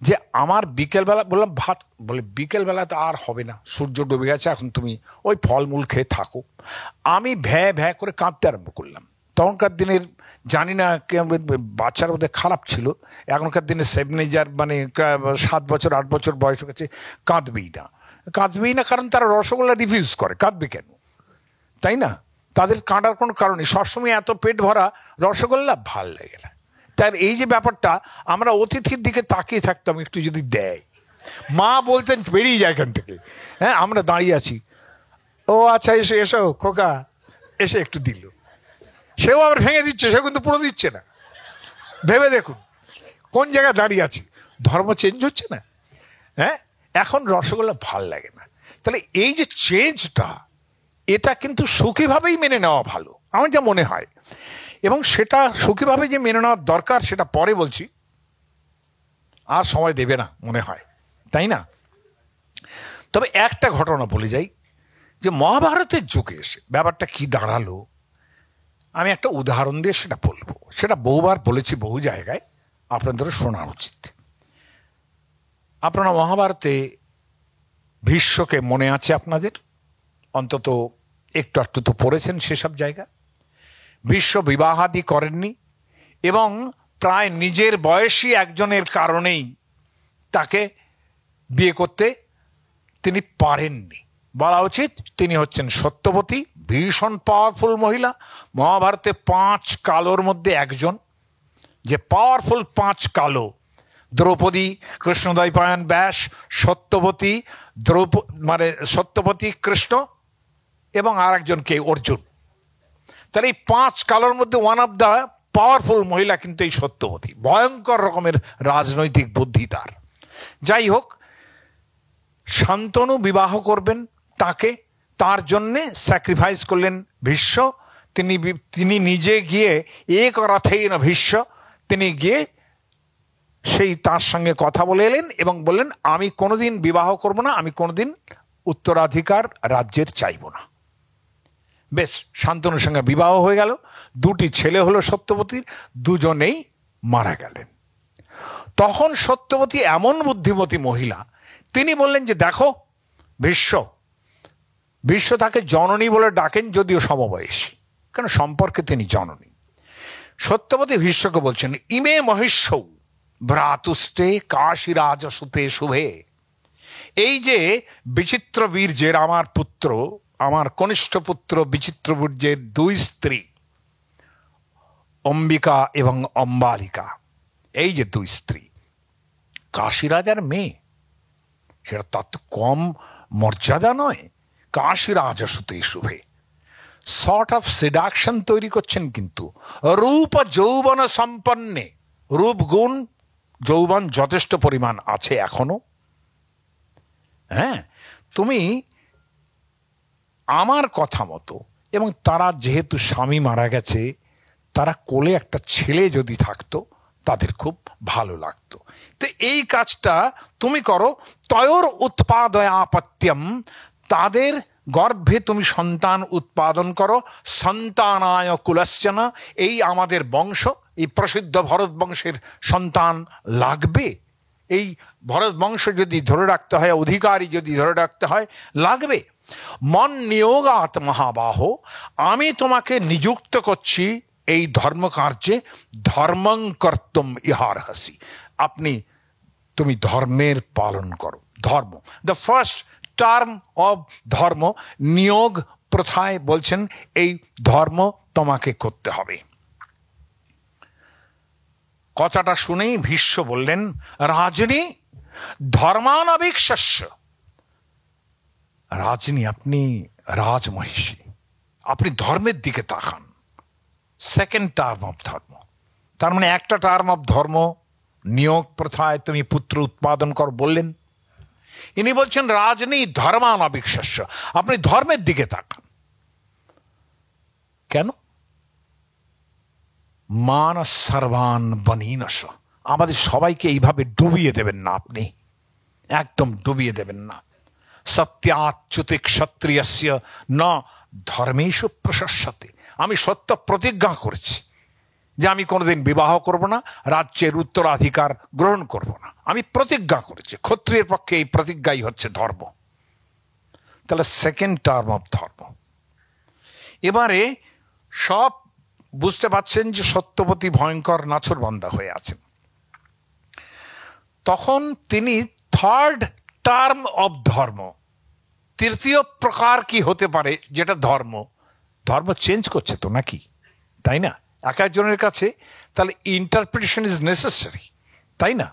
যে আমার বিকেলবেলা বললাম ভাত, বলে বিকেলবেলা তো আর হবে না, সূর্য ডুবে গেছে, এখন তুমি ওই ফলমূল খেয়ে থাকো। আমি ভ্যা ভ্যা করে কাঁদতে আরম্ভ করলাম। তখনকার দিনের জানি না বাচ্চারা ওদের খারাপ ছিল, এখনকার দিনে সেভেনেজার মানে 7 বছর 8 বছর বয়স হয়ে গেছে, কাঁদবেই না। কাঁদবেই না কারণ তারা রসগোল্লা রিফিউজ করে, কাঁদবে কেন? তাই না? তাদের কাঁদার কোনো কারণ নেই, সবসময় এত পেট ভরা রসগোল্লা ভাল লাগে না। তার এই যে ব্যাপারটা, আমরা অতিথির দিকে তাকিয়ে থাকতাম, একটু যদি দেয়, মা বলতেন বেরিয়ে যায় এখান থেকে। হ্যাঁ, আমরা দাঁড়িয়ে আছি, ও আচ্ছা এসো এসো খোকা, এসে একটু দিল, সেও আবার ভেঙে দিচ্ছে, সে কিন্তু পুরো দিচ্ছে না। ভেবে দেখুন কোন জায়গায় দাঁড়িয়ে আছি। ধর্ম চেঞ্জ হচ্ছে না? হ্যাঁ, এখন রসগোল্লা ভাল লাগে না। তাহলে এই যে চেঞ্জটা, এটা কিন্তু সুখীভাবেই মেনে নেওয়া ভালো আমার যা মনে হয়, এবং সেটা সুখীভাবে যে মেনে নেওয়ার দরকার সেটা পরে বলছি, আর সময় দেবে না মনে হয়, তাই না? তবে একটা ঘটনা বলে যাই, যে মহাভারতের যুগে এসে ব্যাপারটা কি দাঁড়ালো, আমি একটা উদাহরণ দিয়ে সেটা বলবো। সেটা বহুবার বলেছি বহু জায়গায়, আপনাদেরও শোনা উচিত। আপনারা মহাভারতে ভীষ্মকে মনে আছে আপনাদের, অন্তত একটু একটু তো পড়েছেন সেসব জায়গা। ভীষ্ম বিবাহাদি করেননি এবং প্রায় নিজের বয়সী একজনের কারণেই তাকে বিয়ে করতে তিনি পারেননি। বলা উচিত তিনি হচ্ছেন সত্যবতী, ভীষণ পাওয়ারফুল মহিলা, মহাভারতে 5 কালোর মধ্যে একজন। যে পাওয়ারফুল 5 কালো, দ্রৌপদী, কৃষ্ণদ্বৈপায়ন ব্যাস, সত্যবতী, মানে সত্যবতী কৃষ্ণ, এবং আর একজন কে, অর্জুন। তাহলে এই 5 কালোর মধ্যে ওয়ান অফ দ্য পাওয়ারফুল মহিলা কিন্তু এই সত্যবতী। ভয়ঙ্কর রকমের রাজনৈতিক বুদ্ধি তার। যাই হোক, শান্তনু বিবাহ করবেন তাকে, তার জন্যে স্যাক্রিফাইস করলেন ভীষ্ম। তিনি নিজে গিয়ে অরাথেই না ভীষ্ম, তিনি গিয়ে সেই তার সঙ্গে কথা বলে এলেন এবং বললেন আমি কোনোদিন বিবাহ করব না, আমি কোনোদিন উত্তরাধিকার রাজ্যের চাইব না। বেশ, শান্তনুর সঙ্গে বিবাহ হয়ে গেল, 2টি ছেলে হলো সত্যবতীর, দুজনেই মারা গেলেন। তখন সত্যবতী এমন বুদ্ধিমতী মহিলা, তিনি বললেন যে দেখো ভীষ্ম তাকে জননী বলে ডাকেন, যদিও সমবয়সী, কেন সম্পর্কে তিনি জননী। সত্যবতী ভীষ্মকে বলছেন ইমে মহিষ্যৌ ভ্রাতুস্তে কাশীরাজসুতে শুভে। এই যে বিচিত্র বীর্যের আমার পুত্র, আমার কনিষ্ঠ পুত্র বিচিত্র বীর্যের 2 স্ত্রী, অম্বিকা এবং অম্বালিকা, এই যে 2 স্ত্রী, কাশীরাজার মেয়ে, সেটা তার তো কম মর্যাদা নয়। কাশীরাজসুতে শুভে, সর্ট অফ সিডাকশন তৈরি করছেন, কিন্তু রূপ যৌবন সম্পন্নে, রূপ গুণ যৌবন যথেষ্ট পরিমাণ আছে এখনো। হ্যাঁ, তুমি আমার কথা মতো এবং তারা যেহেতু স্বামী মারা গেছে, তারা কোলে একটা ছেলে যদি থাকতো তাদের খুব ভালো লাগতো। তো এই কাজটা তুমি করো। তয়োর উৎপাদয়াপত্যম, তাদের গর্ভে তুমি সন্তান উৎপাদন করো। সন্তানায় কুলশ্চন, এই আমাদের বংশ, এই প্রসিদ্ধ ভরত বংশের সন্তান লাগবে। এই ভরত বংশ যদি ধরে রাখতে হয়, অধিকারী যদি ধরে রাখতে হয়, লাগবে। মন নিয়োগাত মহাবাহ, আমি তোমাকে নিযুক্ত করছি এই ধর্মকার্যে। ধর্মং কর্তুম ইহার্হসি, তুমি ধর্মের পালন করো। ধর্ম, দ্য ফার্স্ট টার্ম অব ধর্ম। নিয়োগ প্রথায় বলছেন এই ধর্ম তোমাকে করতে হবে। কথাটা শুনেই ভীষ্ম বললেন, রাজনী ধর্মানবিক্ষস্য। রাজনী, আপনি রাজমহিষী, আপনি ধর্মের দিকে তাকান। সেকেন্ড টার্ম অফ ধর্ম, তার মানে একটা টার্ম অফ ধর্ম নিয়োগ প্রথায় তুমি পুত্র উৎপাদন কর বললেন। ইনি বলছেন রাজনী ধর্মানবিক্ষস্য, আপনি ধর্মের দিকে তাকান। কেন? মান সর্বান বনীনস, আমাদের সবাইকে এইভাবে ডুবিয়ে দেবেন না, আপনি একদম ডুবিয়ে দেবেন না। সত্যাচ্যুতি ক্ষত্রিয়স্য ন ধর্মেষু প্রশস্যতে, আমি সত্য প্রতিজ্ঞা করেছি যে আমি কোনোদিন বিবাহ করব না, রাজ্যের উত্তরাধিকার গ্রহণ করব না। আমি প্রতিজ্ঞা করেছি, ক্ষত্রিয়ের পক্ষে এই প্রতিজ্ঞাই হচ্ছে ধর্ম। তাহলে সেকেন্ড টার্ম অফ ধর্ম। এবারে সব বুঝতে পারছেন যে সত্যবতী ভয়ঙ্কর নাছোড়বান্দা হয়ে আছেন। তখন তিনি থার্ড টার্ম অফ ধর্ম, তৃতীয় প্রকার কি হতে পারে যেটা ধর্ম, ধর্ম চেঞ্জ করছে তো নাকি, তাই না? এক একজনের কাছে তাহলে ইন্টারপ্রিটেশন ইজ নেসেসারি, তাই না?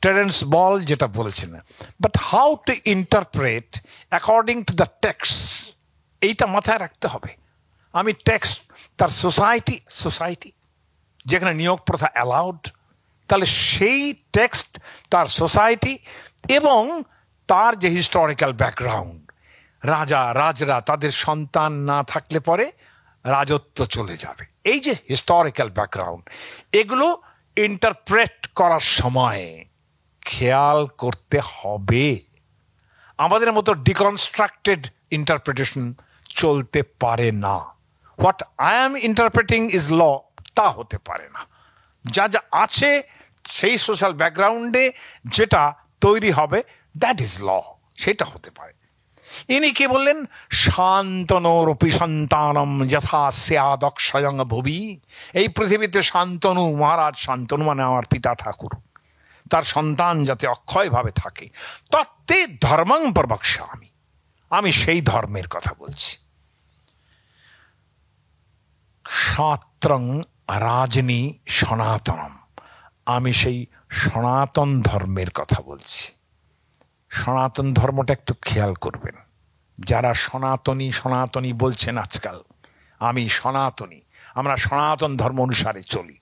টেরেন্স বল যেটা বলেছেন, but how to interpret according to the text, এইটা মাথায় রাখতে হবে। আমি টেক্সট, তার সোসাইটি যেখানে নিয়োগ প্রথা অ্যালাউড, তাহলে সেই টেক্সট, তার সোসাইটি এবং তার যে হিস্টোরিক্যাল ব্যাকগ্রাউন্ড, রাজরা তাদের সন্তান না থাকলে পরে রাজত্ব চলে যাবে, এই যে হিস্টোরিক্যাল ব্যাকগ্রাউন্ড, এগুলো ইন্টারপ্রেট করার সময় খেয়াল করতে হবে। আমাদের মতো ডিকনস্ট্রাক্টেড ইন্টারপ্রিটেশন চলতে পারে না। What I am interpreting is law, তা হতে পারে না। যা যা আছে সেই সোশ্যাল ব্যাকগ্রাউন্ডে যেটা তৈরি হবে, দ্যাট ইজ ল, সেটা হতে পারে। ইনি কি বললেন? শান্তনুরপি সন্তানম যথা স্যাদক্ষয়ং ভুবি, এই পৃথিবীতে শান্তনু, মহারাজ শান্তনু মানে আমার পিতা ঠাকুর, তার সন্তান যাতে অক্ষয়ভাবে থাকে, তত্তে ধর্মং প্রবক্ষ্যামি, আমি সেই ধর্মের কথা বলছি। শাস্ত্রং রাজনী সনাতনম, আমি সেই সনাতন ধর্মের কথা বলছি। সনাতন ধর্মটা একটু খেয়াল করবেন। যারা সনাতনী বলছেন আজকাল, আমি সনাতনী, আমরা সনাতন ধর্ম অনুসারে চলি,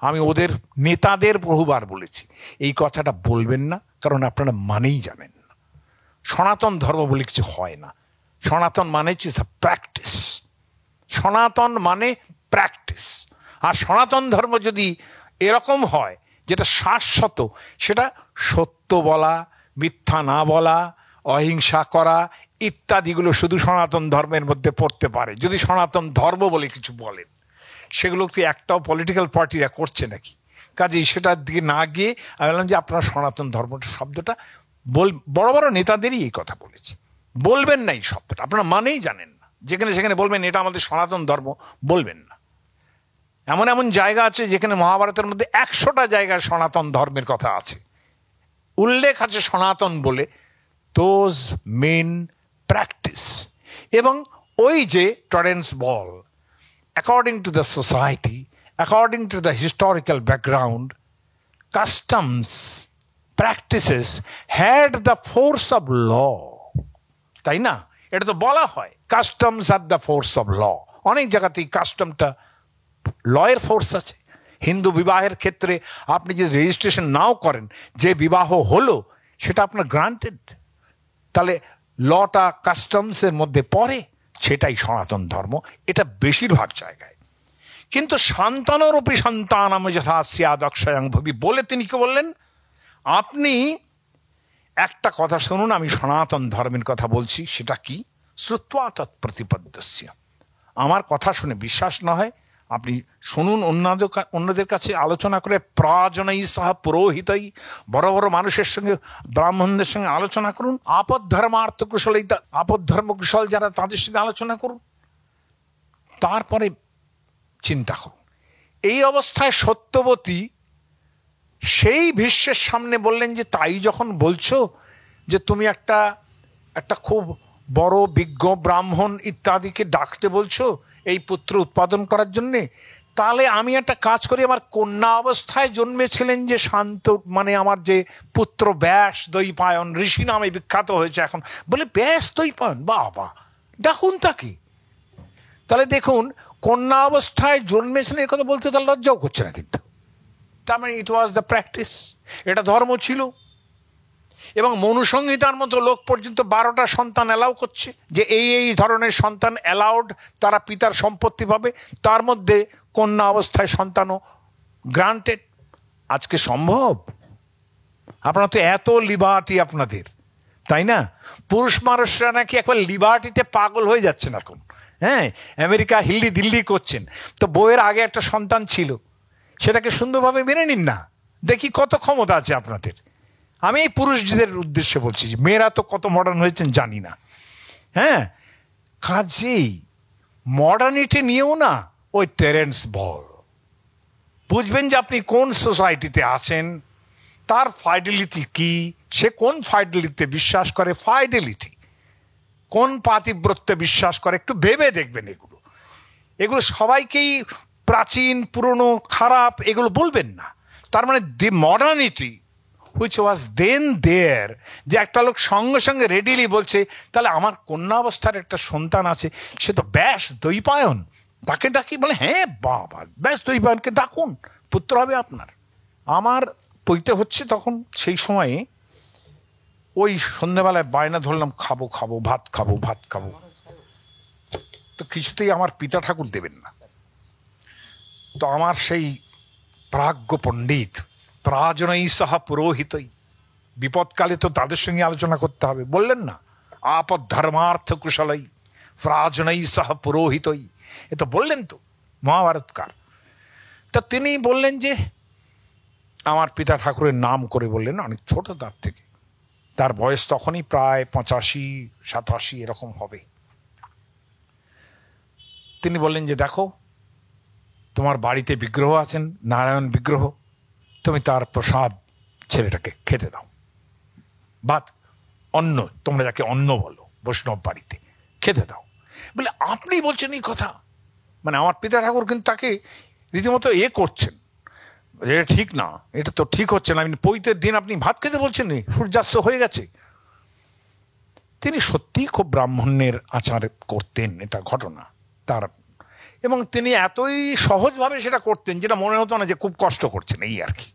আমি ওদের নেতাদের বহুবার বলেছি এই কথাটা বলবেন না, কারণ আপনারা মানেই জানেন না। সনাতন ধর্ম বলে কিছু হয় না। সনাতন মানে হচ্ছে প্র্যাকটিস, সনাতন মানে প্র্যাকটিস। আর সনাতন ধর্ম যদি এরকম হয় যেটা শাশ্বত, সেটা সত্য বলা, মিথ্যা না বলা, অহিংসা করা ইত্যাদিগুলো শুধু সনাতন ধর্মের মধ্যে পড়তে পারে। যদি সনাতন ধর্ম বলে কিছু বলেন, সেগুলো কি একটাও পলিটিক্যাল পার্টিরা করছে নাকি? কাজেই সেটার দিকে না গিয়ে আমি বললাম যে আপনারা সনাতন ধর্মটা শব্দটা বড় বড় নেতাদেরই এই কথা বলেছি, বলবেন না এই শব্দটা, আপনারা মানেই জানেন না। যেখানে সেখানে বলবেন এটা আমাদের সনাতন ধর্ম, বলবেন না। এমন এমন জায়গা আছে যেখানে মহাভারতের মধ্যে 100টা জায়গায় সনাতন ধর্মের কথা আছে, উল্লেখ আছে সনাতন বলে। Those men practice. এবং ওই যে টেরেন্স বল, according to the society, according to the historical background, customs, practices had the force of law, তাই না? এটা তো বলা হয় customs are the force of law. অনেক জায়গাতেই কাস্টমটা লয়ের ফোর্স আছে। হিন্দু বিবাহের ক্ষেত্রে আপনি যদি রেজিস্ট্রেশন নাও করেন, যে বিবাহ হলো সেটা আপনার গ্রান্টেড, তাহলে লটা কাস্টমসের মধ্যে পড়ে। সেটাই সনাতন ধর্ম, এটা বেশিরভাগ জায়গায়। কিন্তু সন্তানরূপী সন্তানম যথা স্যাদ অক্ষয়ং ভবি বলে তিনি কি বললেন, আপনি একটা কথা শুনুন, আমি সনাতন ধর্মের কথা বলছি, সেটা কি, শ্রুত্বা তৎপ্রতিপদ্যস্য, আমার কথা শুনে বিশ্বাস না হয় আপনি শুনুন, অন্যদের কাছে আলোচনা করে, প্রাজনৈ সহ পুরোহিতই, বড় বড় মানুষের সঙ্গে, ব্রাহ্মণদের সঙ্গে আলোচনা করুন, আপদ ধর্মার্থ কুশল, আপদ ধর্ম কুশল যারা, তাদের সঙ্গে আলোচনা করুন, তারপরে চিন্তা করুন। এই অবস্থায় সত্যবতী সেই ভীষ্মের সামনে বললেন যে তাই যখন বলছো যে তুমি একটা খুব বড় বিজ্ঞ ব্রাহ্মণ ইত্যাদিকে ডাকতে বলছো এই পুত্র উৎপাদন করার জন্যে, তাহলে আমি একটা কাজ করি, আমার কন্যা অবস্থায় জন্মেছিলেন যে শান্ত, মানে আমার যে পুত্র ব্যাস দ্বৈপায়ন ঋষি নামে বিখ্যাত হয়েছে এখন, বলে ব্যাস দ্বৈপায়ন, বাবা ডাকুন তাকে। তাহলে দেখুন, কন্যা অবস্থায় জন্মেছিলেন এর কথা বলতে তার লজ্জাও করছে না, কিন্তু তার মানে ইট ওয়াজ দ্য প্র্যাকটিস, এটা ধর্ম ছিল। এবং মনুসংহিতার মতো লোক পর্যন্ত 12টা সন্তান অ্যালাউ করছে, যে এই ধরনের সন্তান অ্যালাউড, তারা পিতার সম্পত্তি পাবে, তার মধ্যে কন্যা অবস্থায় সন্তানও গ্রান্টেড। আজকে সম্ভব? আপনারা তো এত লিবার্টি আপনাদের, তাই না? পুরুষ মানুষরা নাকি একবার লিবার্টিতে পাগল হয়ে যাচ্ছেন এখন, হ্যাঁ, আমেরিকা হিল্লি দিল্লি করছেন। তো বউয়ের আগে একটা সন্তান ছিল, সেটাকে সুন্দরভাবে মেনে নিন না, দেখি কত ক্ষমতা আছে আপনাদের। আমি এই পুরুষদের উদ্দেশ্যে বলছি, যে মেয়েরা তো কত মডার্ন হয়েছেন জানি না, হ্যাঁ, কাজেই মডার্নিটি নিয়েও না ওই টেরেন্স বল, বুঝবেন যে আপনি কোন সোসাইটিতে আছেন, তার ফাইডেলিটি কি, সে কোন ফাইডেলিটিতে বিশ্বাস করে, ফাইডেলিটি কোন পাতিব্রত্যে বিশ্বাস করে, একটু ভেবে দেখবেন। এগুলো সবাইকেই প্রাচীন, পুরনো, খারাপ এগুলো বলবেন না। তার মানে দি মডার্নিটি হুইচ ওয়াজ দেন দেয়ার, যে একটা লোক সঙ্গে সঙ্গে রেডিলি বলছে তাহলে আমার কন্যা অবস্থার একটা সন্তান আছে, সে তো ব্যাস দ্বৈপায়ন, তাকে ডাকি, বলে হ্যাঁ বাবা ব্যাস দ্বৈপায়নকে ডাকুন, পুত্র হবে আপনার। আমার পৈতে হচ্ছে তখন, সেই সময়ে ওই সন্ধ্যেবেলায় বায়না ধরলাম, খাবো খাবো ভাত খাবো, ভাত খাবো, তো কিছুতেই আমার পিতা ঠাকুর দেবেন না। তো আমার সেই প্রাজ্ঞ পণ্ডিত, প্রাজনৈ সহ পুরোহিতই, বিপদকালে তো তাদের সঙ্গে আলোচনা করতে হবে, বললেন না আপদ ধর্মার্থ কুশলই প্রাজনৈ সহ পুরোহিতই, এ তো বললেন তো মহাভারতকার। তা তিনি বললেন যে আমার পিতা ঠাকুরের নাম করে বললেন, অনেক ছোট তার থেকে, তার বয়স তখনই প্রায় 85-87 এরকম হবে। তিনি বললেন যে দেখো, তোমার বাড়িতে বিগ্রহ আছেন, নারায়ণ বিগ্রহ, তুমি তার প্রসাদ ছেলেটাকে খেতে দাও, ভাত অন্ন, তোমরা যাকে অন্ন বলো বৈষ্ণব বাড়িতে, খেতে দাও। বলে আপনি বলছেন এই কথা, মানে আমার পিতা ঠাকুর কিন্তু তাকে রীতিমতো করছেন, এটা ঠিক না, এটা তো ঠিক হচ্ছে না, পৈতের দিন আপনি ভাত খেতে বলছেন, সূর্যাস্ত হয়ে গেছে। তিনি সত্যিই খুব ব্রাহ্মণ্যের আচার করতেন, এটা ঘটনা তার, এবং তিনি এতই সহজভাবে সেটা করতেন যেটা মনে হতো না যে খুব কষ্ট করছেন, এই আর কি।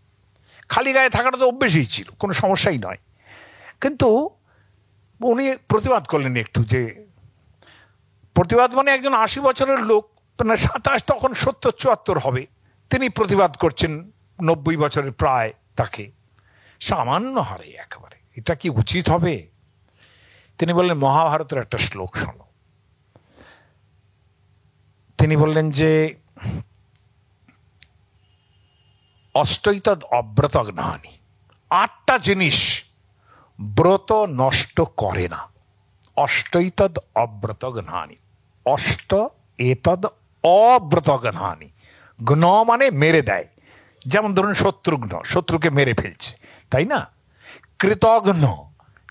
খালি গায়ে থাকাটা তো অভ্যেসই ছিল, কোনো সমস্যাই নয়। কিন্তু উনি প্রতিবাদ করলেন একটু, যে প্রতিবাদ মানে একজন 80 বছরের লোক, মানে 27, তখন 70-74 হবে, তিনি প্রতিবাদ করছেন 90 বছরের প্রায় তাকে, সামান্য হারে একেবারে, এটা কি উচিত হবে? তিনি বললেন মহাভারতের একটা শ্লোক শোনো। তিনি বললেন যে অষ্টৈতদ অব্রত জ্ঞানী, 8টা জিনিস ব্রত নষ্ট করে না। অষ্টৈতদ অব্রত জ্ঞানী, অষ্ট এতদ অব্রত জ্ঞানী, ঘ্ন মানে মেরে দেয়, যেমন ধরুন শত্রুঘ্ন, শত্রুকে মেরে ফেলছে, তাই না? কৃতঘ্ন,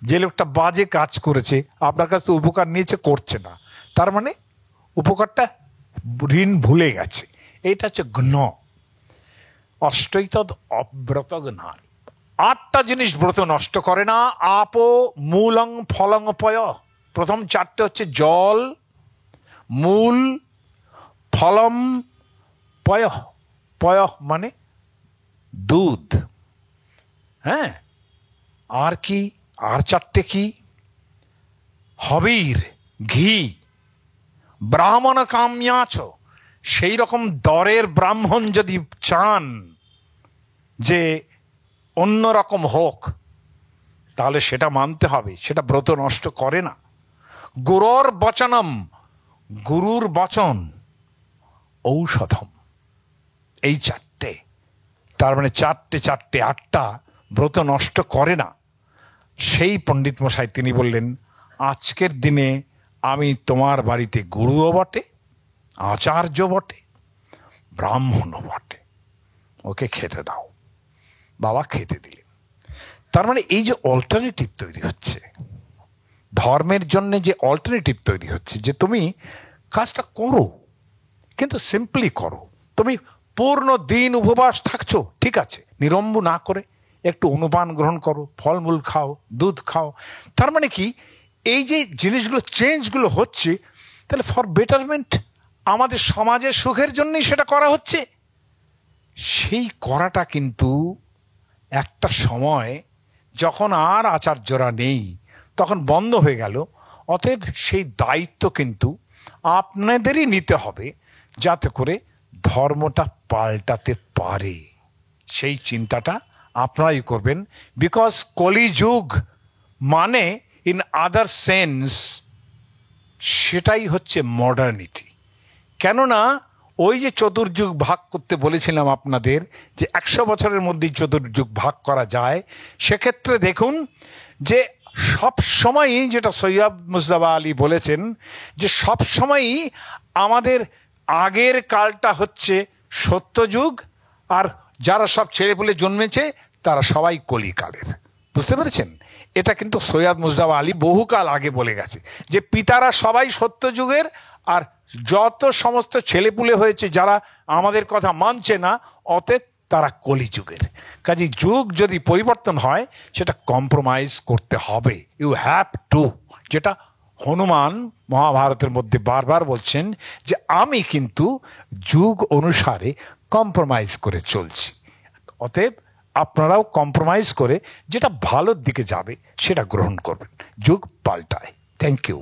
যে লোকটা বাজে কাজ করেছে, আপনার কাছে উপকার নিয়েছে, করছে না, তার মানে উপকারটা ঋণ ভুলে গেছে, এইটা হচ্ছে ঘ্ন। অষ্টৈতদ অব্রত জ্ঞানী, 8টা জিনিস ব্রত নষ্ট করে না। আপো মূলং ফলং পয়, প্রথম 4টে হচ্ছে জল, মূল, ফলম, পয়, পয় মানে দুধ, হ্যাঁ, আর কি, আর 4টে কি, হবির ঘি, ব্রাহ্মণ কাম্যাচ, সেই রকম দরের ব্রাহ্মণ যদি চান যে অন্য রকম হোক, তাহলে সেটা মানতে হবে, সেটা ব্রত নষ্ট করে না। গুরুর বচনম, গুরুর বচন ঔষধম, এই চারটে, তার মানে চারটে 8টা ব্রত নষ্ট করে না। সেই পণ্ডিত মশাই তিনি বললেন, আজকের দিনে আমি তোমার বাড়িতে গুরুও বটে, আচার্য বটে, ব্রাহ্মণও বটে, ওকে খেতে দাও। বাবা খেতে দিলেন। তার মানে এই যে অল্টারনেটিভ তৈরি হচ্ছে, ধর্মের জন্য যে অল্টারনেটিভ তৈরি হচ্ছে, যে তুমি কাজটা করো কিন্তু সিম্পলি করো। তুমি পূর্ণ দিন উপবাস থাকছো, ঠিক আছে, নিরম্ব না করে একটু অনুপান গ্রহণ করো, ফলমূল খাও, দুধ খাও। তার মানে কি, এই যে জিনিসগুলো চেঞ্জগুলো হচ্ছে, তাহলে ফর বেটারমেন্ট, আমাদের সমাজের সুখের জন্যই সেটা করা হচ্ছে। সেই করাটা কিন্তু একটা সময় যখন আর আচার্যরা নেই তখন বন্ধ হয়ে গেল। অতএব সেই দায়িত্ব কিন্তু আপনাদেরই নিতে হবে, যাতে করে ধর্মটা পাল্টাতে পারে। সেই চিন্তাটা আপনারাই করবেন। বিকজ কলিযুগ মানে ইন আদার সেন্স সেটাই হচ্ছে মডার্নিটি। কেননা ওই যে চতুর্যুগ ভাগ করতে বলেছিলাম আপনাদের, যে 100 বছরের মধ্যে চতুর্যুগ ভাগ করা যায়, সেক্ষেত্রে দেখুন যে সব সময়ই, যেটা সৈয়দ মুজতবা আলী বলেছেন, যে সব সময়ই আমাদের আগের কালটা হচ্ছে সত্যযুগ, আর যারা সব ছেলেপুলে জন্মেছে তারা সবাই কলিকালের। বুঝতে পেরেছেন? এটা কিন্তু সৈয়দ মুজতবা আলী বহুকাল আগে বলে গেছে, যে পিতারা সবাই সত্যযুগের, আর যত সমস্ত ছেলেপুলে হয়েছে যারা আমাদের কথা মানছে না, অতএব তারা কলিযুগের। কাজে যুগ যদি পরিবর্তন হয়, সেটা কম্প্রোমাইজ করতে হবে, ইউ হ্যাভ টু। যেটা হনুমান মহাভারতের মধ্যে বারবার বলছেন, যে আমি কিন্তু যুগ অনুসারে কম্প্রোমাইজ করে চলছি। অতএব আপনারাও কম্প্রোমাইজ করে যেটা ভালোর দিকে যাবে সেটা গ্রহণ করবেন। যুগ পাল্টায়। Thank you.